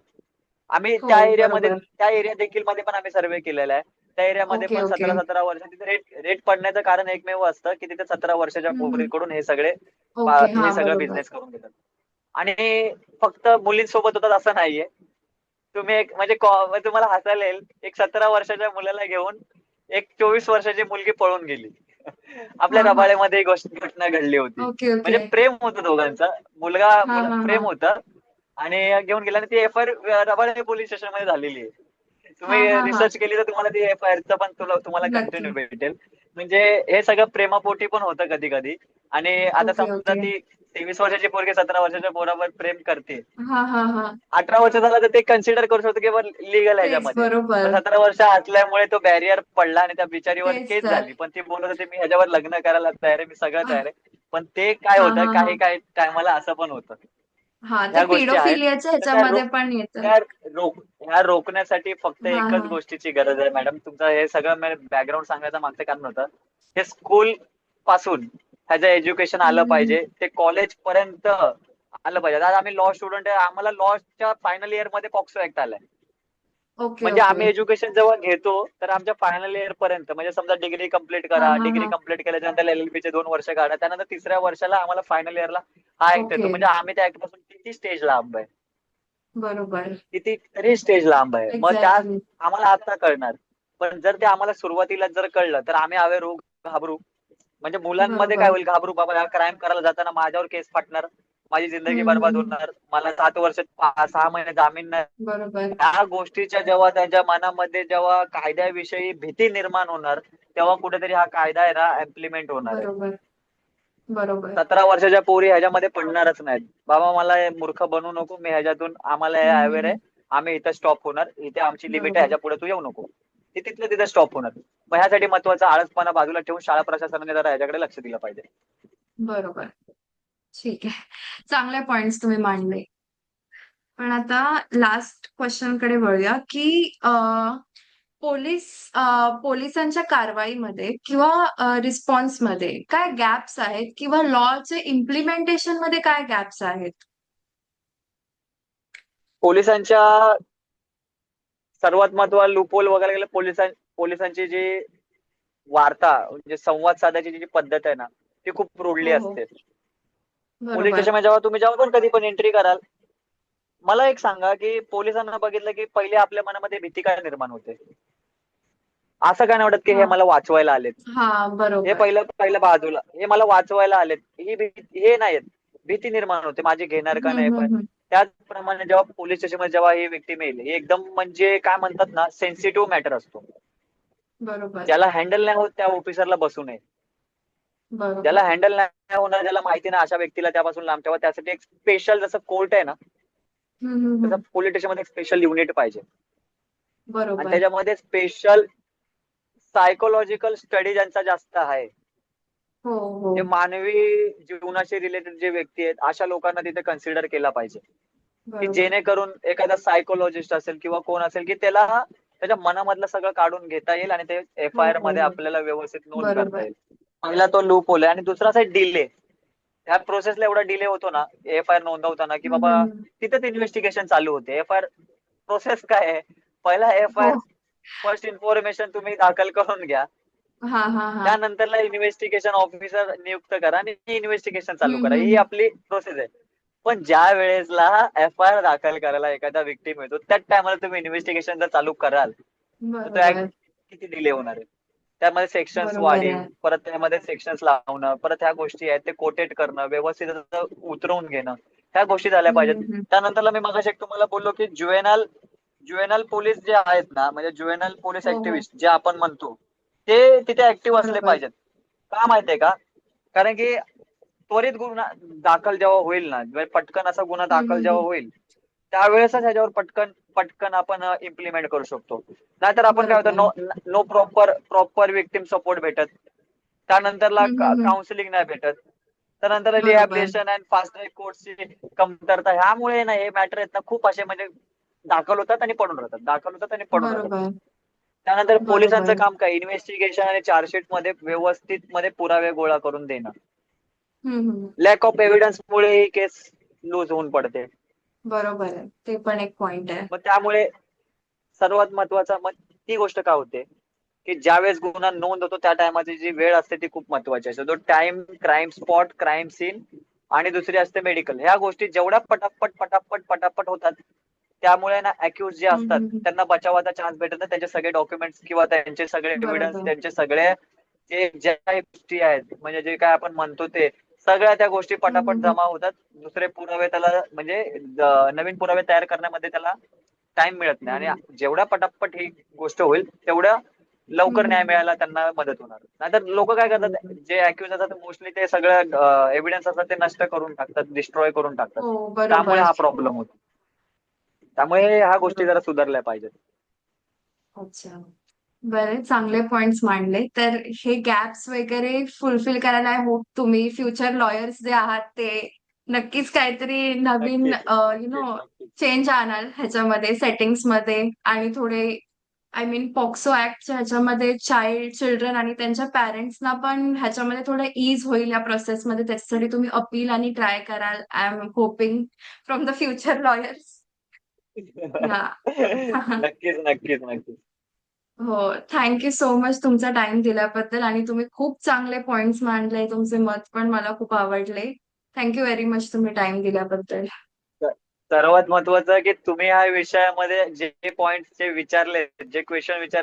A: आम्ही
B: हो
A: त्या एरियामध्ये,
B: बरोबर.
A: त्या एरिया देखील मध्ये पण आम्ही सर्वे केलेला आहे. त्या एरियामध्ये
B: ओके
A: पण
B: ओके.
A: 17-17 वर्ष तिथे रेट पडण्याचं कारण एकमेव असतं की तिथे 17 वर्षाच्या
B: हम्म.
A: पोरीकडून हे सगळे
B: ओके,
A: हे
B: हा
A: सगळं
B: बरोबर.
A: बिझनेस करून घेतात. आणि फक्त मुलींसोबत होतात असं नाहीये. तुम्ही एक म्हणजे म्हणजे तुम्हाला हसायला येईल, एक 17 वर्षाच्या मुलाला घेऊन एक 24 वर्षाची मुलगी पळून गेली. आपल्या
B: हा हा.
A: रबाळेमध्ये ही गोष्ट घटना घडली होती.
B: ओके
A: म्हणजे
B: ओके.
A: प्रेम होतं दोघांचं.
B: हा हा हा.
A: प्रेम होतं आणि घेऊन गेला आणि ती एफ-आय-आर रबाळे पोलीस स्टेशन मध्ये झालेली आहे.
B: हा
A: तुम्ही
B: हा हा.
A: रिसर्च केली तर तुम्हाला ती एफ-आय-आरचं पण तुम्हाला
B: नक्की.
A: कंटेंट भेटेल. म्हणजे हे सगळं प्रेमापोटी पण होतं कधी कधी. आणि आता
B: ओके
A: समजा
B: ओके.
A: ती 23 वर्षाची पोरगी 17 वर्षाच्या पोरावर प्रेम करते.
B: हा हा हा.
A: 18 वर्ष झालं तर ते कन्सिडर करू शकतो की लीगल
B: तेच
A: ह्याच्यामध्ये. पण
B: बरोबर.
A: 17 वर्ष असल्यामुळे तो बॅरियर पडला आणि त्या बिचारीवर
B: तेच
A: केस
B: तर.
A: झाली. पण ती बोलत होती मी ह्याच्यावर लग्न करायला तयार आहे, मी सगळं तयार आहे. पण ते काय
B: हा
A: होतं,
B: हा हा.
A: काही काही टायमाला असं पण होतं.
B: हा, ते
A: ह्या गोष्टी आहेत.
B: पिडोफिलियाच्या
A: तर त्या
B: ह्याच्यामध्ये पण येतं.
A: त्या रोख ह्या रोखण्यासाठी फक्त
B: हा
A: एकच
B: हा.
A: गोष्टीची गरज आहे मॅडम. तुमचं हे सगळं बॅकग्राऊंड सांगायचं मागचं कारण होतं. हे स्कूल पासून ह्याचं एज्युकेशन आलं
B: हम्म.
A: पाहिजे. ते कॉलेज पर्यंत आलं पाहिजे. आता आम्ही लॉ स्टुडंट आहे. आम्हाला लॉच्या फायनल इयर मध्ये पॉक्सो ऍक्ट आलाय.
B: ओके
A: म्हणजे
B: ओके.
A: आम्ही एज्युकेशन जेव्हा घेतो तर आमच्या फायनल इयर पर्यंत, म्हणजे समजा डिग्री कंप्लीट
B: हा
A: करा,
B: हा
A: डिग्री
B: हा.
A: कंप्लीट केल्यानंतर LLB चे 2 वर्ष काढा, त्यानंतर 3ऱ्या वर्षाला आम्हाला फायनल इयरला हा ऍक्ट येतो.
B: ओके.
A: म्हणजे आम्ही त्या ऍक्ट पासून किती स्टेज लांब आहे,
B: बरोबर.
A: किती तरी स्टेज लांब आहे. मग त्या
B: एक्झॅक्टली.
A: आम्हाला आता कळणार. पण जर ते आम्हाला सुरुवातीला जर कळलं तर आम्ही अवेअर घाबरू. म्हणजे मुलांमध्ये काय
B: बरोबर.
A: होईल, घाबरू बाबा हा क्राईम करायला जाताना माझ्यावर केस फाटणार, माझी जिंदगी बर्बाद
B: हम्म.
A: होणार, मला 7 वर्ष 6 महिने जामीन नाही.
B: बरोबर.
A: त्या गोष्टीच्या जेव्हा त्यांच्या मनामध्ये जेव्हा कायद्याविषयी भीती निर्माण होणार, तेव्हा कुठेतरी हा कायदा आहे ना इम्प्लिमेंट होणार आहे.
B: बरोबर. बरोबर.
A: 17 वर्षाच्या पोरी ह्याच्यामध्ये पडणारच नाहीत. बाबा मला हे मूर्ख बनवू नको, मी ह्याच्यातून आम्हाला हे अवेअर आहे,
B: हम्म.
A: आम्ही इथं स्टॉप होणार, इथे आमची लिमिट आहे,
B: बरोबर.
A: ह्याच्या पुढे तू येऊ नको. ती तिथलं तिथे स्टॉप होणार. मग ह्यासाठी महत्वाचा आळसपणा बाजूला ठेवून शाळा प्रशासनाने जरा ह्याच्याकडे लक्ष दिलं पाहिजे.
B: बरोबर. ठीक आहे. चांगले पॉइंट्स तुम्ही मांडले. पण आता लास्ट क्वेश्चन कडे वळूया की पोलीस पोलिसांच्या कारवाईमध्ये किंवा रिस्पॉन्समध्ये काय गॅप्स आहेत किंवा लॉचे इम्प्लिमेंटेशन मध्ये काय गॅप्स आहेत?
A: पोलिसांच्या सर्वात महत्वाचा लूपहोल वगैरे गेलं, पोलिसांची जी वार्ता म्हणजे संवाद साधायची जी पद्धत आहे ना, ती खूप रूडली
B: हो हो.
A: असते. पोलीस
B: बरोबर.
A: स्टेशनमध्ये जेव्हा पण कधी पण एंट्री कराल, मला एक सांगा की पोलिसांना बघितलं की पहिले आपल्या मनामध्ये भीती काय निर्माण होते? असं काय नाही वाटत की हे
B: हा.
A: मला वाचवायला आलेत,
B: हा
A: हे
B: बरोबर.
A: पहिलं पहिलं बाजूला, हे मला वाचवायला आलेत, हे नाहीत. भीती निर्माण होते, माझी घेणार का नाही पण.
B: हम्म.
A: त्याचप्रमाणे जेव्हा पोलीस स्टेशनमध्ये जेव्हा ही व्यक्ती मिळेल, हे एकदम म्हणजे काय म्हणतात ना, सेन्सिटिव्ह मॅटर असतो.
B: बरोबर.
A: ज्याला हँडल नाही होत त्या ऑफिसरला बसू नये. ज्याला
B: बरोबर.
A: हँडल नाही होणार, ज्याला माहिती नाही, अशा व्यक्तीला त्यापासून लांब ठेवा. त्यासाठी एक स्पेशल जसं कोर्ट आहे ना, तसं
B: हम्म.
A: पोलीस स्टेशनमध्ये एक स्पेशल युनिट पाहिजे. आणि
B: बरोबर.
A: त्याच्यामध्ये स्पेशल सायकोलॉजिकल स्टडी ज्यांचा जास्त आहे,
B: हो हो.
A: जे मानवी जीवनाशी रिलेटेड जे व्यक्ती आहेत, अशा लोकांना तिथे कन्सिडर केला पाहिजे. की
B: बरोबर.
A: जेणेकरून एखादा सायकोलॉजिस्ट असेल किंवा कोण असेल की त्याला त्याच्या मनामधलं सगळं काढून घेता येईल आणि ते
B: हो
A: एफ-आय-आर
B: हो
A: मध्ये
B: हो.
A: आपल्याला व्यवस्थित नोंद करता
B: बरोबर.
A: येईल. पहिला तो लूप होल आहे. आणि दुसरा असा डिले, ह्या प्रोसेसला एवढा डिले होतो ना एफ-आय-आर नोंदवताना, की बाबा
B: हम्म.
A: तिथेच इन्व्हेस्टिगेशन चालू होते. एफ-आय-आर प्रोसेस काय आहे, पहिला
B: हो.
A: एफ-आय-आर फर्स्ट इन्फॉर्मेशन तुम्ही दाखल करून घ्या,
B: हा हा हा.
A: त्यानंतरला इन्व्हेस्टिगेशन ऑफिसर नियुक्त करा आणि इन्व्हेस्टिगेशन चालू करा, ही
B: हम्म.
A: आपली प्रोसेस आहे. पण ज्या वेळेसला एफ-आय-आर दाखल करायला एखादा विक्टीम येतो, त्याच टायमाला तुम्ही इन्व्हेस्टिगेशन जर चालू कराल तर तो ऍक्ट
B: बरोबर.
A: किती डिले होणार आहे. त्यामध्ये सेक्शन्स
B: बरोबर
A: वाढीव,
B: आहे.
A: परत त्यामध्ये सेक्शन्स लावणं, परत ह्या गोष्टी आहेत ते कोटेट करणं, व्यवस्थित उतरवून घेणं, ह्या गोष्टी झाल्या पाहिजेत.
B: हम्म.
A: त्यानंतरला मी मगाशी एक तुम्हाला बोललो की ज्युएनल पोलीस जे आहेत ना, म्हणजे ज्युएनल पोलीस
B: हो हो.
A: ऍक्टिव्हिस्ट जे आपण म्हणतो, ते तिथे ऍक्टिव्ह असले
B: बरोबर.
A: पाहिजेत. का माहितीये का? कारण की त्वरित गुन्हा दाखल जेव्हा होईल ना, म्हणजे पटकन असा गुन्हा दाखल जेव्हा
B: हम्म.
A: होईल, त्यावेळेसच ह्याच्यावर पटकन पटकन आपण इम्प्लिमेंट करू शकतो. नाहीतर आपण काय होतं,
B: बरोबर.
A: No no proper victim support भेटत, त्यानंतरला
B: हम्म.
A: काउन्सिलिंग नाही भेटत, त्यानंतर
B: बरोबर.
A: रिहॅबिलिटेशन अँड फास्ट ट्रॅक कोर्टची कमतरता, ह्यामुळे ना हे मॅटर आहेत ना खूप असे म्हणजे दाखल होतात आणि पडून राहतात, दाखल होतात आणि पडून राहतात.
B: बरोबर.
A: त्यानंतर पोलिसांचं
B: बरोबर.
A: काम काय, इन्व्हेस्टिगेशन आणि चार्जशीट मध्ये व्यवस्थित मध्ये पुरावे गोळा करून देणं.
B: हम्म.
A: लॅक ऑफ एव्हिडन्स मुळे ही केस लूज होऊन पडते.
B: बरोबर आहे, ते पण एक पॉइंट आहे.
A: मग त्यामुळे सर्वात महत्वाचा मग ती गोष्ट काय होते की ज्यावेळेस गुन्हा नोंद होतो त्या टायमाची जी वेळ असते ती खूप महत्वाची असते. तो time, crime spot, crime scene आणि दुसरी असते मेडिकल. ह्या गोष्टी जेवढ्या पटापट पटापट पटापट होतात त्यामुळे ना अक्युज जे असतात
B: हम्म.
A: त्यांना बचावाचा चान्स भेटत नाही. त्यांचे सगळे डॉक्युमेंट्स किंवा त्यांचे सगळे एव्हिडन्स,
B: बरोबर.
A: त्यांचे सगळे जे ज्या काही गोष्टी आहेत म्हणजे जे काय आपण म्हणतो ते सगळ्या त्या गोष्टी पटापट
B: हम्म.
A: जमा होतात. दुसरे पुरावे त्याला म्हणजे नवीन पुरावे तयार करण्यामध्ये त्याला टाइम मिळत नाही.
B: हम्म.
A: आणि जेवढ्या पटापट ही गोष्ट होईल तेवढ्या लवकर न्याय
B: हम्म.
A: मिळायला त्यांना मदत होणार. नाहीतर लोक काय करतात,
B: बरोबर.
A: जे अक्युज असतात मोस्टली ते सगळं एव्हिडन्स असतात ते नष्ट करून टाकतात, डिस्ट्रॉय करून टाकतात.
B: हो,
A: त्यामुळे
B: बरोबर.
A: हा प्रॉब्लेम होतो. त्यामुळे ह्या गोष्टी
B: बरोबर.
A: जरा सुधारल्या पाहिजेत.
B: अच्छा. बरे चांगले पॉइंट्स मांडले. तर हे गॅप्स वगैरे फुलफिल करायला आय होप तुम्ही फ्युचर लॉयर्स जे आहात ते नक्कीच काहीतरी नवीन
A: नक्कीच नक्कीच नक्कीच.
B: चेंज आणाल ह्याच्यामध्ये सेटिंग्स मध्ये. आणि थोडे आय मीन पॉक्सो ऍक्टच्या ह्याच्यामध्ये चिल्ड्रन आणि त्यांच्या पॅरेंट्सना पण ह्याच्यामध्ये थोडं इज होईल या प्रोसेसमध्ये. त्याच्यासाठी तुम्ही अपील आणि ट्राय कराल. I am hoping from the future lawyers. या.
A: नक्कीच नक्कीच नक्कीच.
B: हो, थँक यू सो मच तुमचा टाइम दिल्याबद्दल. आणि तुम्ही खूप चांगले पॉइंट्स मांडले. तुमचे मत पण मला खूप आवडले. थँक यू व्हेरी मच तुम्ही टाइम दिल्याबद्दल.
A: सर्वात महत्वाचं की तुम्ही ह्या विषयामध्ये जे पॉइंट जे विचारले, जे क्वेश्चन विचारले